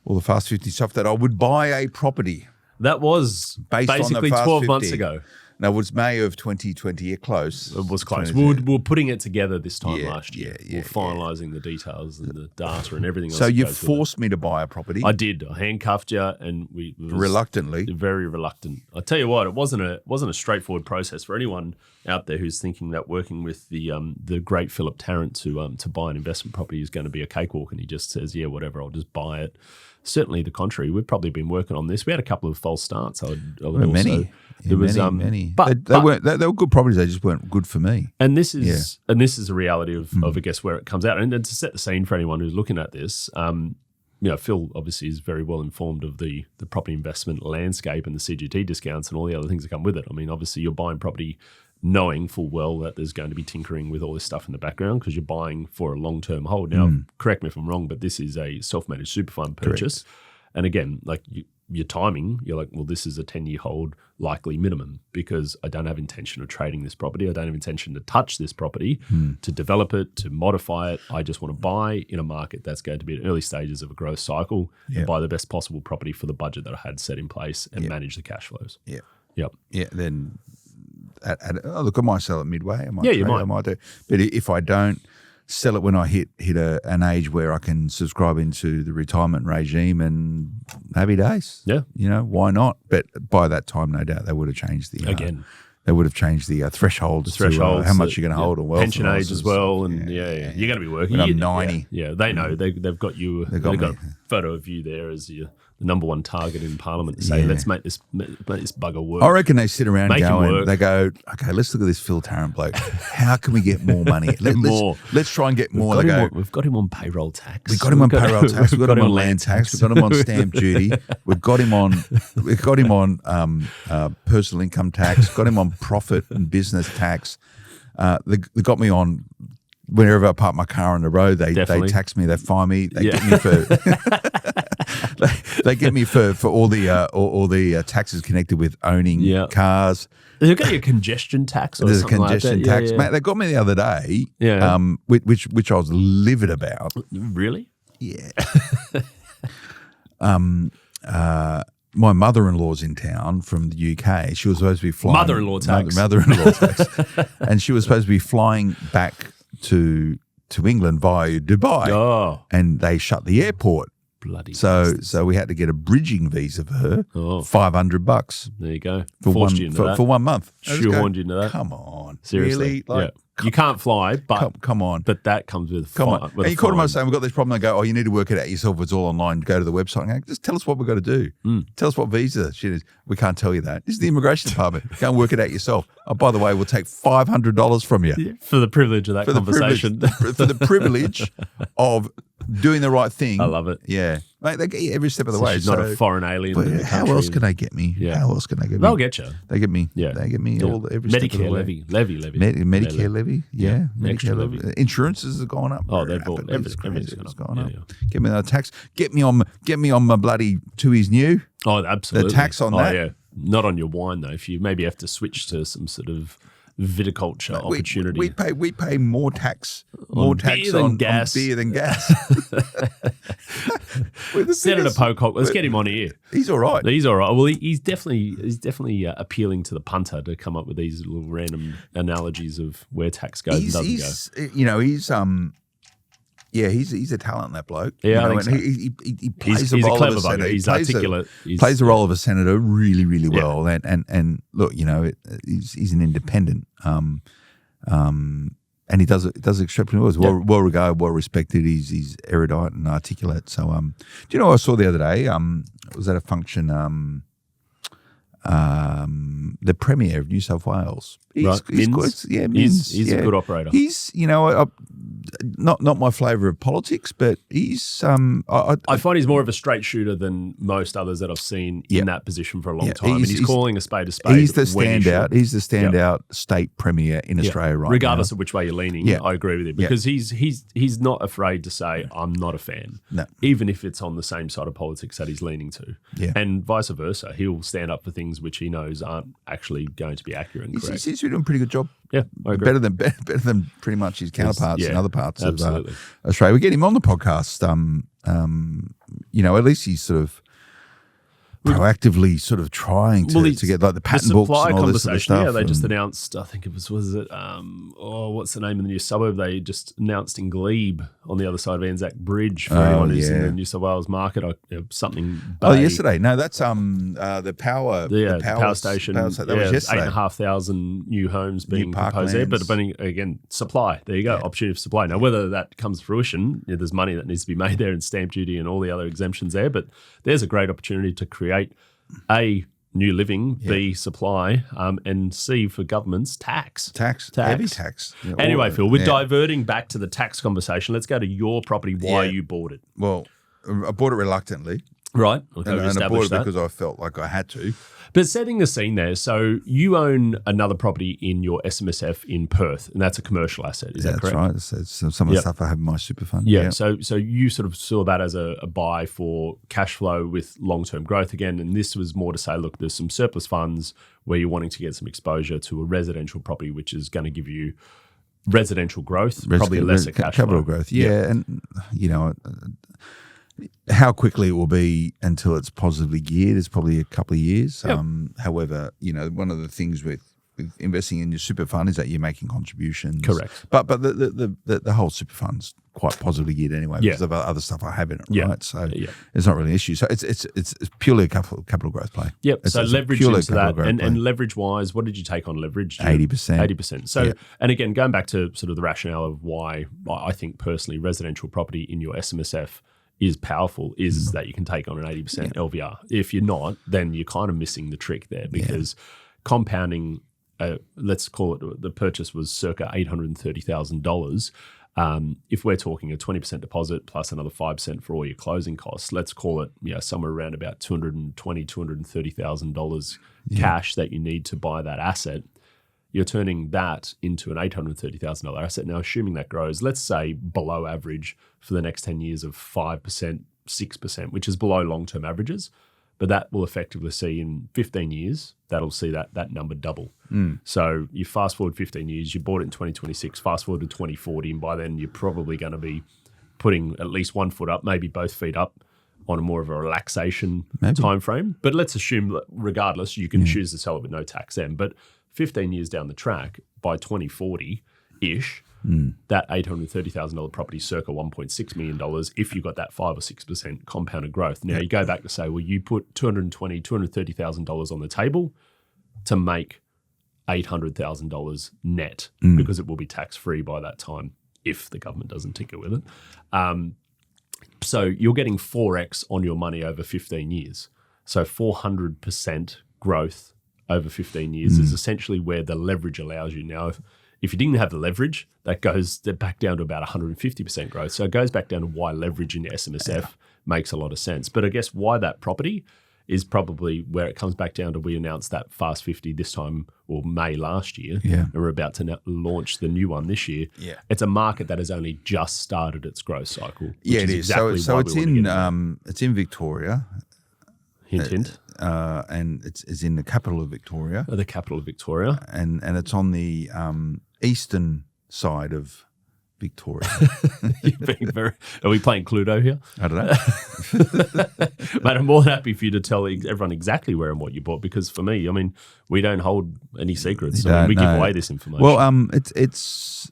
Speaker 2: all the Fast 50 stuff that I would buy a property.
Speaker 3: That was basically 12 months ago.
Speaker 2: Now, it was May of 2020. You're close.
Speaker 3: It was close. We were putting it together this time last year. We're finalising the details and the data and everything else.
Speaker 2: So you forced me to buy a property.
Speaker 3: I did. I handcuffed you, and we
Speaker 2: reluctantly,
Speaker 3: very reluctant. I tell you what, it wasn't a straightforward process for anyone out there who's thinking that working with the great Phil Tarrant to buy an investment property is going to be a cakewalk, and he just says, yeah, whatever, I'll just buy it. Certainly the contrary. We've probably been working on this. We had a couple of false starts.
Speaker 2: Many. But they were good properties. They just weren't good for me.
Speaker 3: And this is a reality of I guess where it comes out. And to set the scene for anyone who's looking at this, Phil obviously is very well informed of the property investment landscape and the CGT discounts and all the other things that come with it. I mean, obviously you're buying property knowing full well that there's going to be tinkering with all this stuff in the background because you're buying for a long-term hold. Now, correct me if I'm wrong, but this is a self-managed super fund purchase. Correct. And again, like your timing, you're like, well, this is a 10-year hold, likely minimum, because I don't have intention of trading this property. I don't have intention to touch this property, to develop it, to modify it. I just want to buy in a market that's going to be at early stages of a growth cycle and buy the best possible property for the budget that I had set in place and manage the cash flows.
Speaker 2: Yeah.
Speaker 3: Yep.
Speaker 2: Yeah. Then, look, I might sell it midway. I might
Speaker 3: you might.
Speaker 2: I might do. But if I don't, sell it when I hit an age where I can subscribe into the retirement regime and happy days.
Speaker 3: Yeah.
Speaker 2: You know, why not? But by that time, no doubt, they would have changed the they would have changed the thresholds to how much you're going to hold on wealth.
Speaker 3: Pension age as well. And you're going to be working.
Speaker 2: When I'm 90.
Speaker 3: Yeah, they know. They've got you. They've got a photo of you there as the number one target in Parliament to say, let's make this bugger work.
Speaker 2: I reckon they sit around they go, okay, let's look at this Phil Tarrant bloke. How can we get more money? Let's try and get more.
Speaker 3: We've got him on payroll tax.
Speaker 2: We've got him on payroll tax. We've got him on land tax. We've got him on stamp duty. We've got him on personal income tax. Got him on profit and business tax. They got me on. Whenever I park my car on the road, they tax me, they fine me, they get me for they get me for all the taxes connected with owning cars.
Speaker 3: They've got your congestion tax. There's a congestion
Speaker 2: tax, mate. They got me the other day, which I was livid about.
Speaker 3: Really?
Speaker 2: Yeah. My mother-in-law's in town from the UK. She was supposed to be flying.
Speaker 3: Mother-in-law tax.
Speaker 2: Mother-in-law tax, and she was supposed to be flying back to England via Dubai, and they shut the airport.
Speaker 3: Bloody
Speaker 2: so we had to get a bridging visa for her. $500.
Speaker 3: There you go.
Speaker 2: For 1 month.
Speaker 3: Shoehorned you into that.
Speaker 2: Come on,
Speaker 3: seriously.
Speaker 2: Really?
Speaker 3: You can't fly, but
Speaker 2: come on.
Speaker 3: But that comes with
Speaker 2: and you called them up saying, we've got this problem. They go, you need to work it out yourself. It's all online. Go to the website and go, just tell us what we've got to do. Tell us what visa shit is. We can't tell you that. This is the immigration department. Go and work it out yourself. Oh, by the way, we'll take $500 from you.
Speaker 3: For the privilege of that conversation.
Speaker 2: For the privilege of doing the right thing.
Speaker 3: I love it.
Speaker 2: Yeah. Mate, they get you every step of the way.
Speaker 3: She's not a foreign alien in the country.
Speaker 2: How else can they get me?
Speaker 3: Yeah.
Speaker 2: How else can they get me?
Speaker 3: They'll get you.
Speaker 2: They get me. Yeah. They get me every step of the way. Medicare levy. Yeah. Medicare levy. Insurances have gone up.
Speaker 3: Oh, they've bought everything's
Speaker 2: gone up. Get me that tax. Get me on my bloody TUI's new.
Speaker 3: Oh, absolutely.
Speaker 2: The tax on that.
Speaker 3: Yeah. Not on your wine though. If you maybe have to switch to some sort of viticulture opportunity.
Speaker 2: We pay more tax on beer than gas.
Speaker 3: Senator Pocock, let's get him on here.
Speaker 2: He's all right.
Speaker 3: Well, he's definitely appealing to the punter to come up with these little random analogies of where tax goes and doesn't go.
Speaker 2: You know, he's a talent, that bloke.
Speaker 3: Yeah,
Speaker 2: I think
Speaker 3: so.
Speaker 2: He plays the role
Speaker 3: of
Speaker 2: a senator.
Speaker 3: He's articulate.
Speaker 2: He plays the role of a senator really, really well. And look, you know, he's an independent. And he does it exceptionally well. Well regarded, well respected. He's erudite and articulate. So, do you know what I saw the other day? Was at a function. The Premier of New South Wales. He's good. Yeah, Minns.
Speaker 3: He's a good operator.
Speaker 2: He's, you know, not my flavour of politics, but he's.
Speaker 3: I find he's more of a straight shooter than most others that I've seen in that position for a long time. And he's calling a spade a spade.
Speaker 2: He's the standout. He's the standout state premier in Australia right
Speaker 3: regardless
Speaker 2: now.
Speaker 3: of which way you're leaning. I agree with you because he's not afraid to say I'm not a fan, even if it's on the same side of politics that he's leaning to, and vice versa. He'll stand up for things which he knows aren't actually going to be accurate and correct.
Speaker 2: He seems to be doing a pretty good job.
Speaker 3: Yeah, I agree.
Speaker 2: Better than pretty much his counterparts in other parts of Australia. We get him on the podcast. You know, at least he's sort of proactively sort of trying to get like the patent books and all this sort of stuff.
Speaker 3: Yeah, they just announced, I think it was it, what's the name of the new suburb? They just announced in Glebe on the other side of Anzac Bridge for anyone who's in the New South Wales market, something Bay.
Speaker 2: Oh, yesterday. No, that's the power
Speaker 3: station.
Speaker 2: That was yesterday.
Speaker 3: 8,500 new homes being proposed there. But again, supply. There you go, opportunity for supply. Now, whether that comes to fruition, there's money that needs to be made there and stamp duty and all the other exemptions there. But there's a great opportunity to create A, new living, B, supply, and C, for governments, tax.
Speaker 2: Heavy tax.
Speaker 3: Yeah, anyway, Phil, we're diverting back to the tax conversation. Let's go to your property, why you bought it.
Speaker 2: Well, I bought it reluctantly.
Speaker 3: Right.
Speaker 2: And I bought it because I felt like I had to.
Speaker 3: But setting the scene there, so you own another property in your SMSF in Perth, and that's a commercial asset. Is that correct?
Speaker 2: That's right. It's some of the stuff I have in my super fund.
Speaker 3: Yeah. So you sort of saw that as a buy for cash flow with long-term growth again, and this was more to say, look, there's some surplus funds where you're wanting to get some exposure to a residential property, which is going to give you residential growth, probably lesser
Speaker 2: capital growth. Yeah, and how quickly it will be until it's positively geared is probably a couple of years.
Speaker 3: Yep.
Speaker 2: However, one of the things with investing in your super fund is that you're making contributions.
Speaker 3: Correct.
Speaker 2: But the whole super fund's quite positively geared anyway because of other stuff I have in it, right? So it's not really an issue. So it's purely a capital growth play.
Speaker 3: Yep. So leverage into that. And leverage wise, what did you take on leverage?
Speaker 2: 80%.
Speaker 3: 80%. So, and again, going back to sort of the rationale of why I think personally residential property in your SMSF is powerful is that you can take on an 80% LVR. If you're not, then you're kind of missing the trick there because compounding, let's call it, the purchase was circa $830,000. If we're talking a 20% deposit plus another 5% for all your closing costs, let's call it somewhere around about $220,000, $230,000 cash that you need to buy that asset. You're turning that into an $830,000 asset. Now, assuming that grows, let's say below average for the next 10 years of 5%, 6%, which is below long-term averages, but that will effectively see in 15 years, that'll see that number double. So you fast forward 15 years, you bought it in 2026, fast forward to 2040, and by then you're probably going to be putting at least one foot up, maybe both feet up on a more of a relaxation time frame. But let's assume that regardless, you can choose to sell it with no tax then. But 15 years down the track, by 2040-ish, that $830,000 property circa $1.6 million if you got that 5 or 6% compounded growth. Now, you go back to say, well, you put $220,000, $230,000 on the table to make $800,000 net because it will be tax-free by that time if the government doesn't tinker with it. So you're getting 4x on your money over 15 years. So 400% growth over 15 years is essentially where the leverage allows you. Now, if you didn't have the leverage, that goes back down to about 150% growth. So it goes back down to why leverage in SMSF makes a lot of sense. But I guess why that property is probably where it comes back down to. We announced that Fast 50 this time, or May last year, and we're about to launch the new one this year. It's a market that has only just started its growth cycle.
Speaker 2: Yeah, it is.
Speaker 3: Exactly
Speaker 2: so it's in Victoria.
Speaker 3: Hint.
Speaker 2: And it's in the capital of Victoria.
Speaker 3: The capital of Victoria.
Speaker 2: And it's on the eastern side of Victoria.
Speaker 3: Are we playing Cluedo here?
Speaker 2: I don't know.
Speaker 3: Mate, I'm more than happy for you to tell everyone exactly where and what you bought, because for me, I mean, we don't hold any secrets. We give away this information.
Speaker 2: Well, it's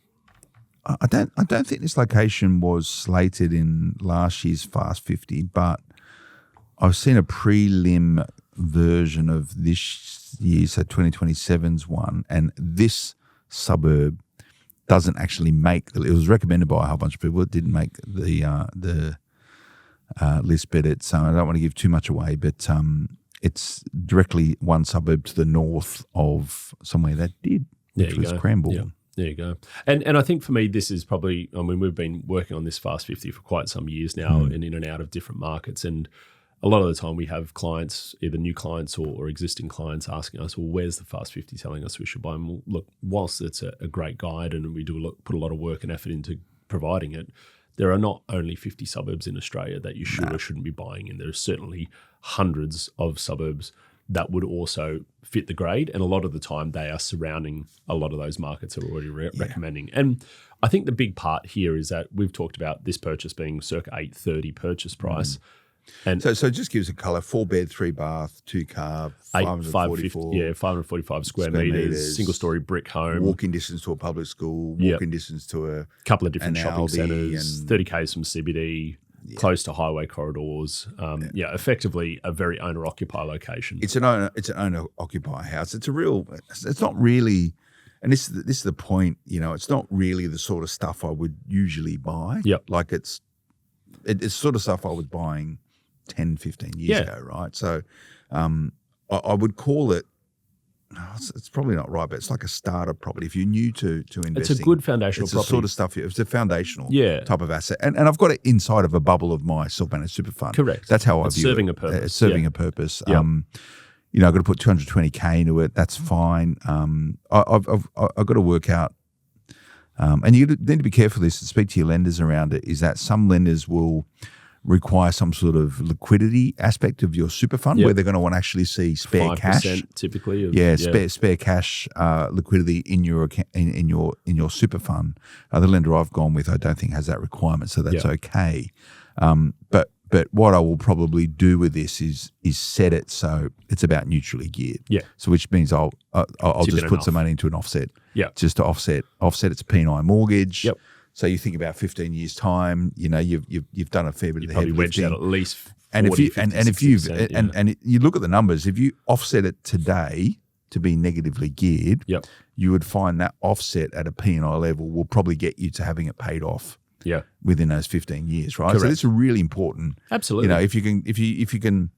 Speaker 2: I don't think this location was slated in last year's Fast 50, but I've seen a prelim version of this year, so 2027's one, and this suburb doesn't actually make. It was recommended by a whole bunch of people. It didn't make the list, but it's. I don't want to give too much away, but it's directly one suburb to the north of somewhere that did, which was Cranbourne.
Speaker 3: Yeah. There you go. And I think for me, this is probably. I mean, we've been working on this Fast 50 for quite some years now, and in and out of different markets, and a lot of the time we have clients, either new clients or existing clients, asking us, well, where's the Fast 50 telling us we should buy them? Well, look, whilst it's a great guide and we do put a lot of work and effort into providing it, there are not only 50 suburbs in Australia that you should or shouldn't be buying in. There are certainly hundreds of suburbs that would also fit the grade. And a lot of the time they are surrounding a lot of those markets that we're already recommending. And I think the big part here is that we've talked about this purchase being circa $830 purchase price. And
Speaker 2: so just gives a colour: 4-bed, 3-bath, 2-car,
Speaker 3: 545 square meters, single story brick home,
Speaker 2: walking distance to a public school, walking distance to a
Speaker 3: couple of different shopping centres, 30 k's from CBD, close to highway corridors. Effectively a very owner occupier location.
Speaker 2: It's an owner occupier house. It's not really. And this is the point. It's not really the sort of stuff I would usually buy. Like it's sort of stuff I was buying 10, 15 years ago, right? So I would call it, it's probably not right, but it's like a starter property. If you're new to investing,
Speaker 3: it's a good foundational property.
Speaker 2: It's the sort of stuff. It's a foundational
Speaker 3: Yeah.
Speaker 2: type of asset, and I've got it inside of a bubble of my self-managed super fund.
Speaker 3: Correct.
Speaker 2: That's how I view
Speaker 3: serving
Speaker 2: it.
Speaker 3: a purpose.
Speaker 2: It's serving a purpose. You know, I've got to put 220K into it. That's fine. I've got to work out, and you need to be careful with this and speak to your lenders around it, is that some lenders will require some sort of liquidity aspect of your super fund where they're going to want to actually see spare
Speaker 3: 5%
Speaker 2: cash.
Speaker 3: typically.
Speaker 2: Spare cash liquidity in your in your super fund. The lender I've gone with, I don't think has that requirement, so that's okay. But what I will probably do with this is set it so it's about neutrally geared.
Speaker 3: Yeah.
Speaker 2: So which means I'll just put some money into an offset.
Speaker 3: Yeah.
Speaker 2: Just to offset its P&I mortgage.
Speaker 3: Yep.
Speaker 2: So you think about 15 years time, you know, you've done a fair bit of the heavy
Speaker 3: probably wedged
Speaker 2: lifting.
Speaker 3: out at least 40,
Speaker 2: And if you
Speaker 3: 50,
Speaker 2: and you look at the numbers, if you offset it today to be negatively geared, you would find that offset at a P&I level will probably get you to having it paid off.
Speaker 3: Yeah,
Speaker 2: within those 15 years, right?
Speaker 3: Correct.
Speaker 2: So that's really important.
Speaker 3: Absolutely.
Speaker 2: You know, if you can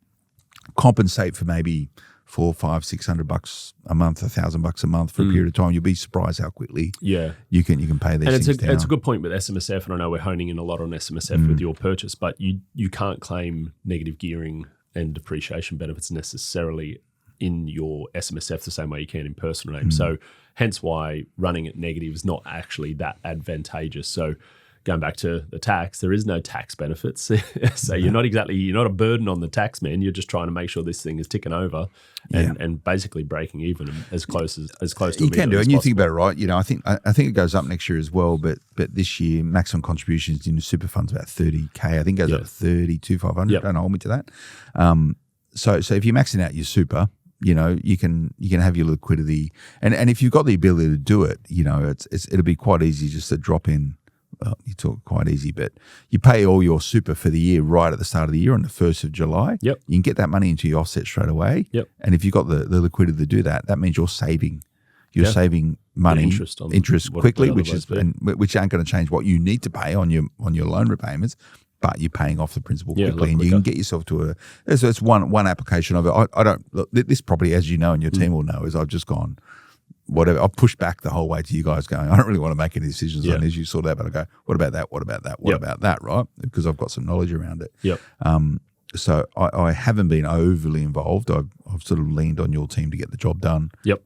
Speaker 2: compensate for maybe $400, $500, $600 a month, $1,000 a month for a period of time, you'll be surprised how quickly you can pay these things down.
Speaker 3: It's a good point with SMSF, and I know we're honing in a lot on SMSF with your purchase, but you can't claim negative gearing and depreciation benefits necessarily in your SMSF the same way you can in personal name. So hence why running it negative is not actually that advantageous. So going back to the tax, there is no tax benefits. So you're not a burden on the tax man. You're just trying to make sure this thing is ticking over and basically breaking even as close to
Speaker 2: you can do it. And you think about it, right? You know, I think it goes up next year as well. But this year, maximum contributions into super funds about 30K. I think it goes up to 32,500. Don't hold me to that. So if you're maxing out your super, you know, you can have your liquidity, and if you've got the ability to do it, you know, it'll be quite easy just to drop in. Well, you talk quite easy, but you pay all your super for the year right at the start of the year on the 1st of July.
Speaker 3: Yep.
Speaker 2: You can get that money into your offset straight away.
Speaker 3: Yep.
Speaker 2: And if you've got the liquidity to do that, that means you're saving money, interest quickly, which ain't going to change what you need to pay on your loan repayments, but you're paying off the principal quickly, and you can get yourself to it's one application of it. I don't look, this property, as you know, and your team will know, is I've just gone. Whatever, I'll push back the whole way to you guys going, I don't really want to make any decisions on this. You sort that, but I go, what about that? What about that? What about that? Right? Because I've got some knowledge around it.
Speaker 3: Yep.
Speaker 2: So I haven't been overly involved. I've sort of leaned on your team to get the job done.
Speaker 3: Yep.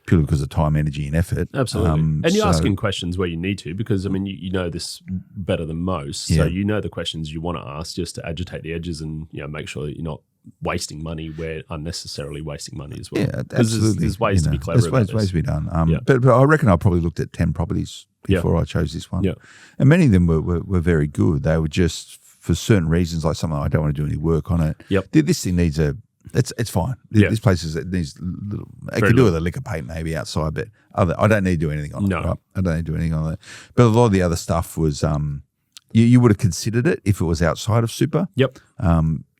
Speaker 2: Purely because of time, energy, and effort.
Speaker 3: Absolutely. And you're asking questions where you need to, because I mean you know this better than most. So you know the questions you want to ask just to agitate the edges and make sure that you're not wasting money where unnecessarily wasting money as well.
Speaker 2: Yeah, absolutely.
Speaker 3: There's ways to be clever about this.
Speaker 2: There's ways to be done. But I reckon I probably looked at 10 properties before I chose this one.
Speaker 3: Yeah.
Speaker 2: And many of them were very good. They were just for certain reasons, like something I don't want to do any work on it.
Speaker 3: Yep.
Speaker 2: This thing needs it's fine. This place needs it could do with a lick of paint maybe outside, but I don't need to do anything on it. Right? I don't need to do anything on it. But a lot of the other stuff was you would have considered it if it was outside of super.
Speaker 3: Yep.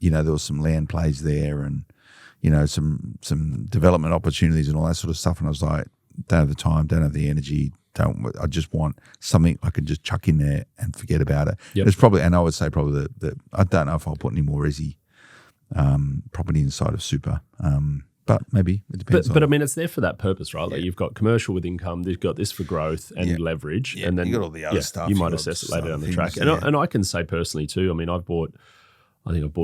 Speaker 2: There was some land plays there and, some development opportunities and all that sort of stuff. And I was like, don't have the time, don't have the energy. I just want something I can just chuck in there and forget about it.
Speaker 3: Yep.
Speaker 2: It's probably, and I would say probably that I don't know if I'll put any more resi property inside of super. But maybe it depends.
Speaker 3: But I mean, it's there for that purpose, right? Like you've got commercial with income, you've got this for growth and leverage, and then
Speaker 2: you got all the other stuff.
Speaker 3: You might assess it later down the track. And I can say personally too. I mean, I've bought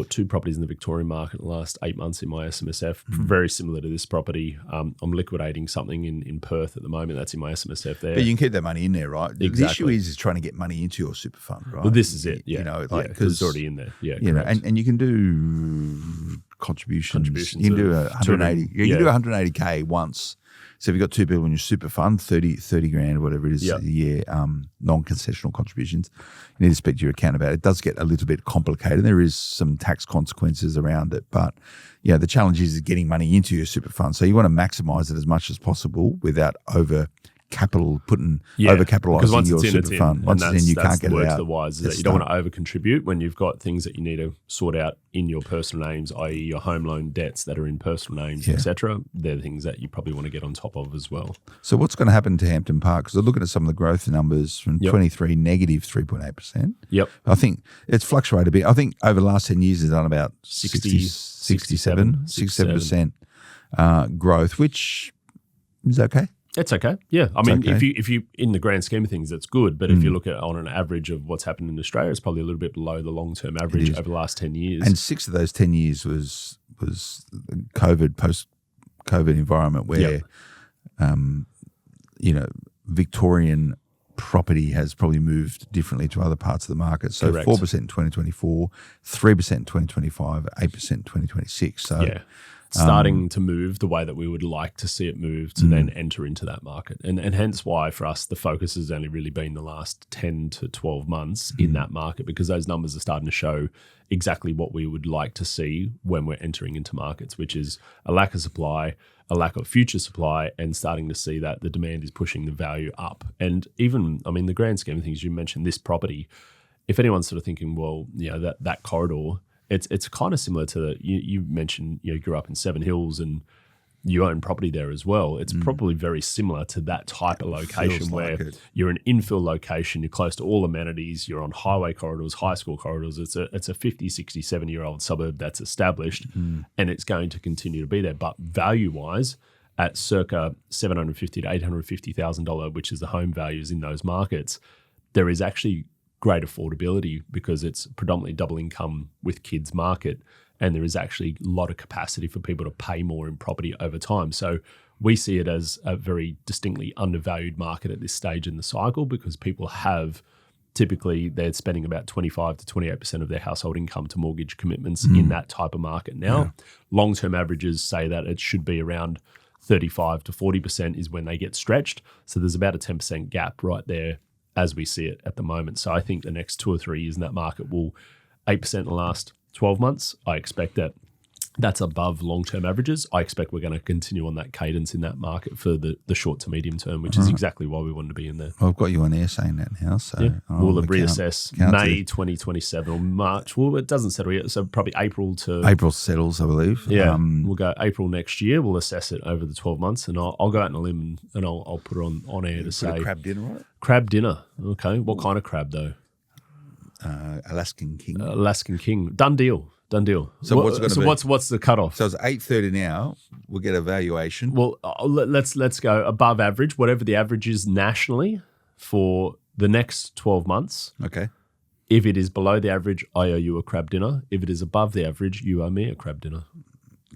Speaker 3: 2 properties in the Victorian market in the last 8 months in my SMSF, very similar to this property. I'm liquidating something in Perth at the moment. That's in my SMSF there.
Speaker 2: But you can keep that money in there, right?
Speaker 3: Exactly.
Speaker 2: The issue is trying to get money into your super fund, right?
Speaker 3: Well, this is it. Yeah.
Speaker 2: Because
Speaker 3: it's already in there. Yeah.
Speaker 2: And you can do contributions. You can do 180. You can do 180K once. So if you've got 2 people in your super fund, 30 grand, whatever it is a year, non-concessional contributions, you need to speak to your accountant about it. It does get a little bit complicated. There is some tax consequences around it, but the challenge is getting money into your super fund. So you want to maximize it as much as possible without over-capitalizing your super fund. Once it's in, you can't get it out.
Speaker 3: The wise is that you don't want to over-contribute when you've got things that you need to sort out in your personal names, i.e. your home loan debts that are in personal names, etc. They're things that you probably want to get on top of as well.
Speaker 2: So what's going to happen to Hampton Park? Because I'm looking at some of the growth numbers from 23, negative 3.8%.
Speaker 3: Yep.
Speaker 2: I think it's fluctuated a bit. I think over the last 10 years it's done about 67%. growth, which is okay.
Speaker 3: It's okay. Yeah. I mean,
Speaker 2: okay.
Speaker 3: if you in the grand scheme of things, it's good. But if you look at on an average of what's happened in Australia, it's probably a little bit below the long-term average over the last 10 years.
Speaker 2: And 6 of those 10 years was COVID, post-COVID environment where, Victorian property has probably moved differently to other parts of the market. So
Speaker 3: Correct.
Speaker 2: 4% in 2024, 3% in 2025, 8% in 2026. So
Speaker 3: it's starting to move the way that we would like to see it move to then enter into that market. And hence why for us, the focus has only really been the last 10 to 12 months in that market, because those numbers are starting to show exactly what we would like to see when we're entering into markets, which is a lack of supply, a lack of future supply, and starting to see that the demand is pushing the value up. And even, I mean, the grand scheme of things, you mentioned this property, if anyone's sort of thinking, well, that corridor, it's kind of similar to you mentioned, you grew up in Seven Hills and you own property there as well. It's probably very similar to that type of location where you're an infill location, you're close to all amenities, you're on highway corridors, high school corridors. It's a 50, 60, 70-year-old suburb that's established and it's going to continue to be there. But value-wise, at circa $750,000 to $850,000, which is the home values in those markets, there is actually great affordability because it's predominantly double income with kids market. And there is actually a lot of capacity for people to pay more in property over time. So we see it as a very distinctly undervalued market at this stage in the cycle, because people have typically, they're spending about 25 to 28% of their household income to mortgage commitments in that type of market now. Yeah. Long-term averages say that it should be around 35 to 40% is when they get stretched. So there's about a 10% gap right there as we see it at the moment. So I think the next 2 or 3 years in that market will 8% in the last 12 months. I expect that's above long-term averages. I expect we're going to continue on that cadence in that market for the short to medium term, which is exactly why we wanted to be in there.
Speaker 2: Well, I've got you on air saying that now. So
Speaker 3: we'll reassess May 2027 or March. Well, it doesn't settle yet. So probably April
Speaker 2: settles, I believe.
Speaker 3: Yeah, we'll go April next year. We'll assess it over the 12 months, and I'll go out on a limb and I'll put it on air to say.
Speaker 2: A crab dinner, right?
Speaker 3: Crab dinner. Okay. What kind of crab though?
Speaker 2: Alaskan King.
Speaker 3: Alaskan King. Done deal.
Speaker 2: So
Speaker 3: what's the cutoff?
Speaker 2: So it's 8:30 now. We'll get a valuation.
Speaker 3: Well, let's go above average, whatever the average is nationally for the next 12 months.
Speaker 2: Okay.
Speaker 3: If it is below the average, I owe you a crab dinner. If it is above the average, you owe me a crab dinner.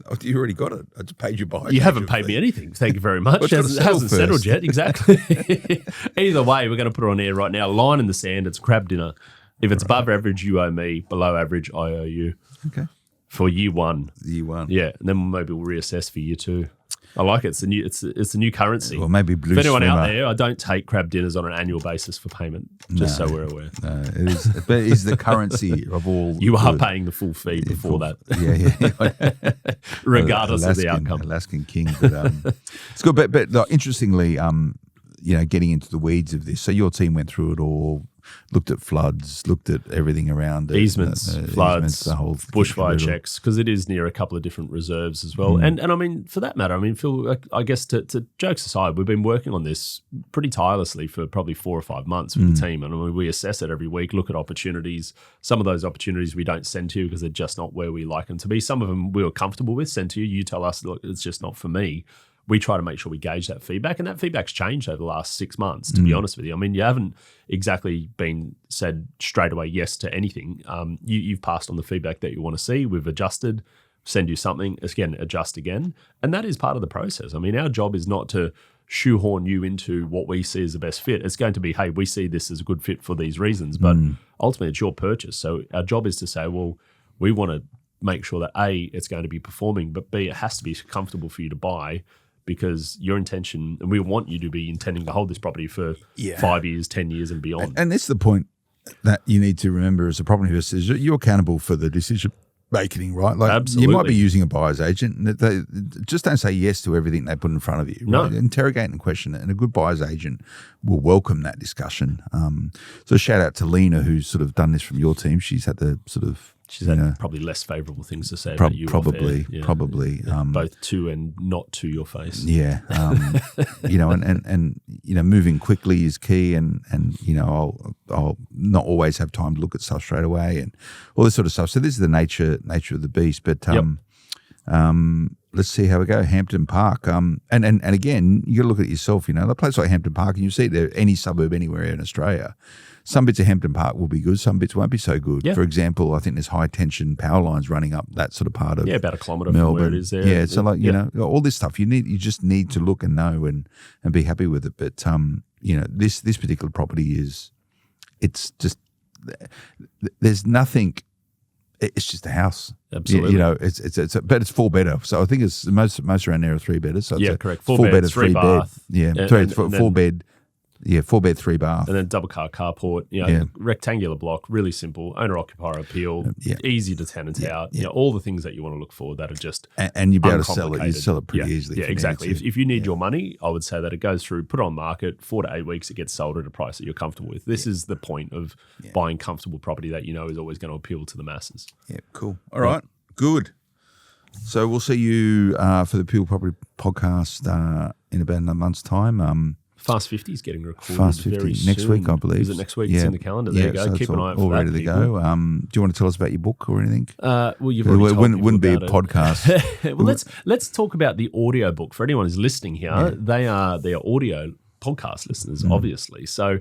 Speaker 2: Oh, you already got it. I just paid you by.
Speaker 3: You haven't paid me anything. Thank you very much. It hasn't settled yet. Exactly. Either way, we're going to put it on air right now. Line in the sand. It's crab dinner. If it's above average, you owe me. Below average, I owe you.
Speaker 2: Okay.
Speaker 3: For year one.
Speaker 2: Yeah,
Speaker 3: and then maybe we'll reassess for year two. I like it. It's a new currency.
Speaker 2: Well, maybe blue.
Speaker 3: For anyone out there, I don't take crab dinners on an annual basis for payment. Just so we're aware.
Speaker 2: No, it is. But it is the currency of all.
Speaker 3: You are paying the full fee before that.
Speaker 2: Yeah.
Speaker 3: Regardless of the outcome.
Speaker 2: Alaskan King, but it's good. But interestingly, getting into the weeds of this. So your team went through it all. Looked at floods, looked at everything around it.
Speaker 3: Easements, floods,
Speaker 2: the whole
Speaker 3: bushfire checks, because it is near a couple of different reserves as well. And I mean, for that matter, I mean, Phil, I guess to jokes aside, we've been working on this pretty tirelessly for probably 4 or 5 months with the team. And I mean, we assess it every week, look at opportunities. Some of those opportunities we don't send to you because they're just not where we like them to be. Some of them we were comfortable with, send to you. You tell us, look, it's just not for me. We try to make sure we gauge that feedback, and that feedback's changed over the last 6 months, to be honest with you. I mean, you haven't exactly been said straight away yes to anything. You've passed on the feedback that you want to see. We've adjusted, send you something, again, adjust again. And that is part of the process. I mean, our job is not to shoehorn you into what we see as the best fit. It's going to be, hey, we see this as a good fit for these reasons, but ultimately it's your purchase. So our job is to say, well, we want to make sure that A, it's going to be performing, but B, it has to be comfortable for you to buy, because your intention, and we want you to be intending to hold this property for 5 years, 10 years and beyond.
Speaker 2: And that's the point that you need to remember as a property investor, is you're accountable for the decision making, right? Like,
Speaker 3: absolutely.
Speaker 2: You might be using a buyer's agent. They just don't say yes to everything they put in front of you. Right?
Speaker 3: No.
Speaker 2: Interrogate and question it. And a good buyer's agent will welcome that discussion. So shout out to Lena, who's sort of done this from your team. She's had the sort of,
Speaker 3: she's had probably less favourable things to say about you.
Speaker 2: Probably.
Speaker 3: Both to and not to your face.
Speaker 2: Yeah. And moving quickly is key, and I'll not always have time to look at stuff straight away and all this sort of stuff. So this is the nature of the beast. But let's see how we go. Hampton Park. And again, you got to look at it yourself. A place like Hampton Park, and you see there any suburb anywhere in Australia. Some bits of Hampton Park will be good. Some bits won't be so good.
Speaker 3: Yeah.
Speaker 2: For example, I think there's high tension power lines running up that sort of part of
Speaker 3: about a kilometre
Speaker 2: Melbourne.
Speaker 3: from where it is there.
Speaker 2: Yeah, so you know, all this stuff you just need to look and know and be happy with it. But this particular property it's just there's nothing. It's just a house.
Speaker 3: Absolutely.
Speaker 2: But it's 4-bedder. So I think it's most around there are 3-bedders. So
Speaker 3: it's correct. 4-bedder, 3-bath.
Speaker 2: Yeah, 4-bed. Yeah, 4-bed, 3-bath.
Speaker 3: And then double car carport, rectangular block, really simple, owner-occupier appeal, easy to tenant out, all the things that you want to look for that are just
Speaker 2: and you'll be able to sell it. You sell it pretty easily.
Speaker 3: Yeah, exactly. If you need your money, I would say that it goes through, put it on market, 4 to 8 weeks, it gets sold at a price that you're comfortable with. This is the point of buying comfortable property that is always going to appeal to the masses.
Speaker 2: Yeah, cool. All right, good. So we'll see you for the Pure Property Podcast in about a month's time.
Speaker 3: Fast 50 is getting recorded.
Speaker 2: Fast 50
Speaker 3: very
Speaker 2: next
Speaker 3: soon.
Speaker 2: week, I believe.
Speaker 3: Is it next week? It's in the calendar. There you go.
Speaker 2: So
Speaker 3: Keep an eye out for
Speaker 2: all
Speaker 3: that.
Speaker 2: All ready to go. Do you want to tell us about your book or anything?
Speaker 3: Well, you've already told people
Speaker 2: wouldn't be a
Speaker 3: about
Speaker 2: podcast.
Speaker 3: Well, let's talk about the audio book. For anyone who's listening here, they are audio podcast listeners, obviously. So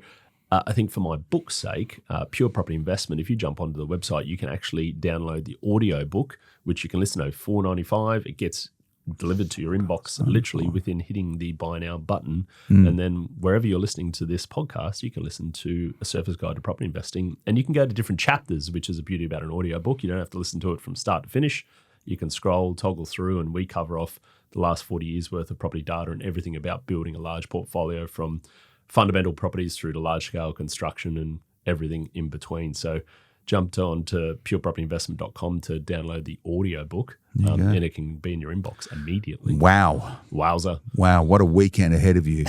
Speaker 3: I think for my book's sake, Pure Property Investment, if you jump onto the website, you can actually download the audio book, which you can listen to $4.95. It gets delivered to your inbox literally within hitting the buy now button. And then wherever you're listening to this podcast, you can listen to A Surfer's Guide to Property Investing, and you can go to different chapters, which is the beauty about an audio book. You don't have to listen to it from start to finish. You can scroll, toggle through, and we cover off the last 40 years worth of property data and everything about building a large portfolio, from fundamental properties through to large scale construction and everything in between. So jumped on to purepropertyinvestment.com to download the audio book, and it can be in your inbox immediately.
Speaker 2: Wow.
Speaker 3: Wowza.
Speaker 2: Wow, what a weekend ahead of you.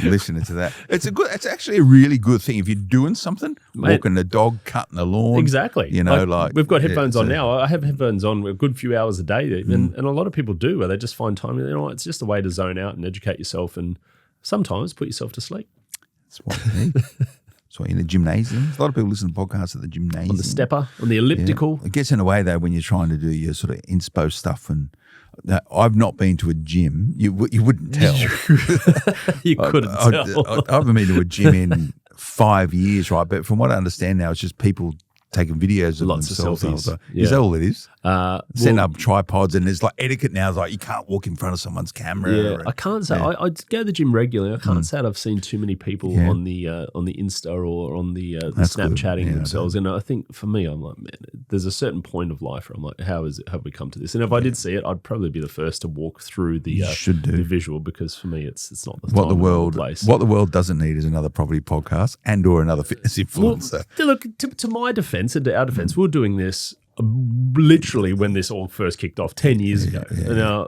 Speaker 2: Listening to that. It's actually a really good thing. If you're doing something, walking the dog, cutting the lawn.
Speaker 3: Exactly. We've got headphones on now. I have headphones on a good few hours a day, and a lot of people do, where they just find time. It's just a way to zone out and educate yourself, and sometimes put yourself to sleep.
Speaker 2: That's what you need. So in the gymnasium, a lot of people listen to podcasts at the gymnasium.
Speaker 3: On the stepper, on the elliptical.
Speaker 2: Yeah. It gets in the way though when you're trying to do your sort of inspo stuff. And I've not been to a gym. You wouldn't tell.
Speaker 3: You couldn't tell.
Speaker 2: I haven't been to a gym in 5 years, right? But from what I understand now, it's just people taking videos of themselves.
Speaker 3: Lots of selfies.
Speaker 2: Is that all it is? Setting up
Speaker 3: well,
Speaker 2: tripods, and there's like etiquette now. It's like you can't walk in front of someone's camera.
Speaker 3: Yeah, I can't say I go to the gym regularly. I can't say that I've seen too many people on the Insta or on the Snapchatting themselves. And I think for me, I'm like, man, there's a certain point of life where I'm like, how have we come to this? And if I did see it, I'd probably be the first to walk through the visual, because for me, it's not the time or the place.
Speaker 2: What the world doesn't need is another property podcast and or another fitness influencer.
Speaker 3: Well, look, to my defense and to our defense, we were doing this literally when this all first kicked off 10 years ago.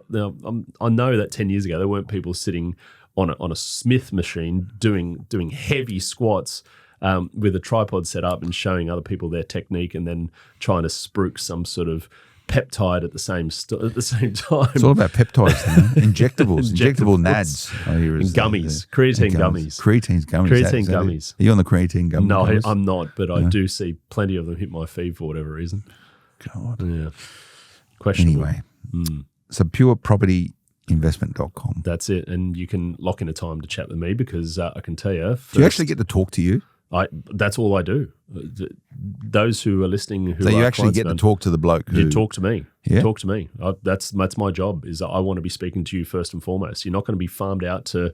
Speaker 3: Now I know that 10 years ago there weren't people sitting on a Smith machine doing heavy squats with a tripod set up and showing other people their technique, and then trying to spruik some sort of peptide at the same time.
Speaker 2: It's all about peptides, injectables, injectable nads. I hear
Speaker 3: and gummies, creatine gummies.
Speaker 2: Creatine gummies. Are you on the creatine gummies?
Speaker 3: No, I'm not, but I do see plenty of them hit my feed for whatever reason.
Speaker 2: God.
Speaker 3: Yeah. Questionable.
Speaker 2: Anyway, so purepropertyinvestment.com.
Speaker 3: That's it. And you can lock in a time to chat with me, because I can tell you.
Speaker 2: Do you actually get to talk to you?
Speaker 3: That's all I do. Those who are listening,
Speaker 2: so you actually get to talk to the bloke.
Speaker 3: You talk to me. Yeah. Talk to me. That's my job. Is I want to be speaking to you first and foremost. You're not going to be farmed out to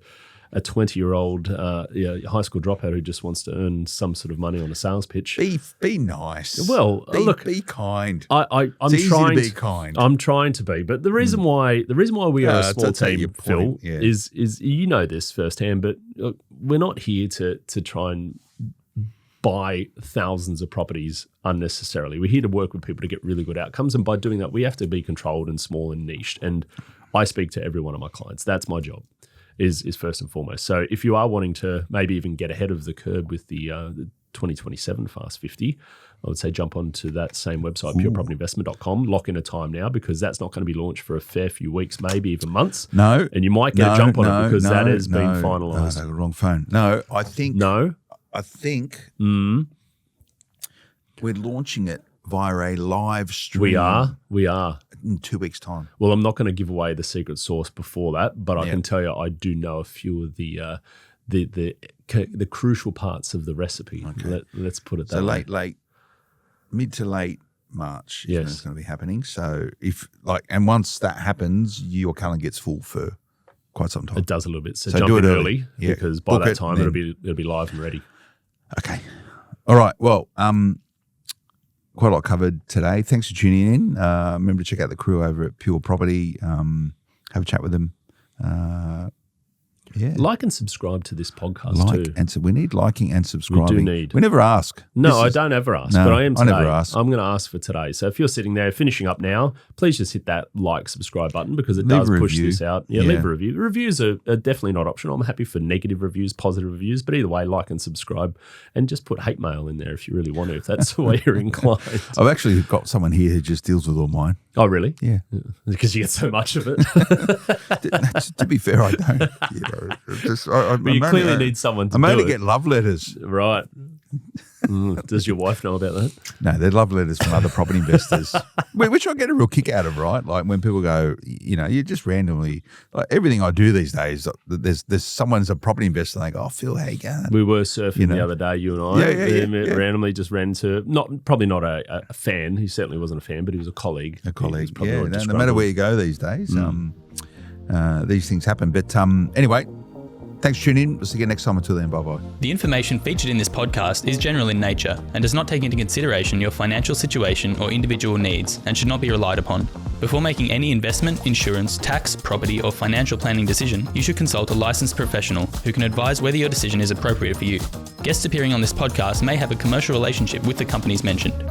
Speaker 3: a 20-year-old high school dropout who just wants to earn some sort of money on a sales pitch.
Speaker 2: Be nice.
Speaker 3: Well,
Speaker 2: be kind.
Speaker 3: I'm trying to be kind. I'm trying to be, but the reason why we are a small team, Phil, is you know this firsthand. But we're not here to try and buy thousands of properties unnecessarily. We're here to work with people to get really good outcomes, and by doing that, we have to be controlled and small and niched. And I speak to every one of my clients. That's my job. Is first and foremost. So if you are wanting to maybe even get ahead of the curve with the 2027 Fast 50, I would say jump onto that same website, purepropertyinvestment.com. Lock in a time now, because that's not going to be launched for a fair few weeks, maybe even months.
Speaker 2: No.
Speaker 3: And you might get a jump on it, because that has been finalised.
Speaker 2: No, I got the wrong phone. No, I think we're launching it via a live stream.
Speaker 3: We are.
Speaker 2: in 2 weeks' time.
Speaker 3: Well, I'm not going to give away the secret sauce before that, but I can tell you I do know a few of the crucial parts of the recipe. Okay. Let's put it that way.
Speaker 2: So mid to late March is when it's going to be happening. So and once that happens, your calendar gets full for quite some time.
Speaker 3: It does a little bit. So jump in early because by that time it'll be live and ready.
Speaker 2: Okay. All right. Well, quite a lot covered today. Thanks for tuning in. Remember to check out the crew over at Pure Property. Have a chat with them.
Speaker 3: Like and subscribe to this podcast too.
Speaker 2: And so we need liking and subscribing.
Speaker 3: We do need.
Speaker 2: We never ask.
Speaker 3: No, I don't ever ask, but I am today.
Speaker 2: I never ask.
Speaker 3: I'm going to ask for today. So if you're sitting there finishing up now, please just hit that like, subscribe button because it does push this out. Yeah, leave a review. Reviews are definitely not optional. I'm happy for negative reviews, positive reviews, but either way, like and subscribe and just put hate mail in there if you really want to, if that's the way you're inclined.
Speaker 2: I've actually got someone here who just deals with all mine.
Speaker 3: Oh, really?
Speaker 2: Yeah.
Speaker 3: Because you get so much of it.
Speaker 2: To be fair, I don't.
Speaker 3: But you clearly need someone to
Speaker 2: I mainly
Speaker 3: do it.
Speaker 2: get love letters.
Speaker 3: Right. Does your wife know about that?
Speaker 2: No, they're love letters from other property investors, which I get a real kick out of, right? Like when people go, you just randomly, like everything I do these days, there's someone's a property investor and they go, oh, Phil, how you going?
Speaker 3: We were surfing the other day, you and I. Randomly just ran to, probably not a fan. He certainly wasn't a fan, but he was a colleague.
Speaker 2: No matter where you go these days, these things happen. But anyway, thanks for tuning in. We'll see you next time. Until then, bye-bye.
Speaker 4: The information featured in this podcast is general in nature and does not take into consideration your financial situation or individual needs and should not be relied upon. Before making any investment, insurance, tax, property, or financial planning decision, you should consult a licensed professional who can advise whether your decision is appropriate for you. Guests appearing on this podcast may have a commercial relationship with the companies mentioned.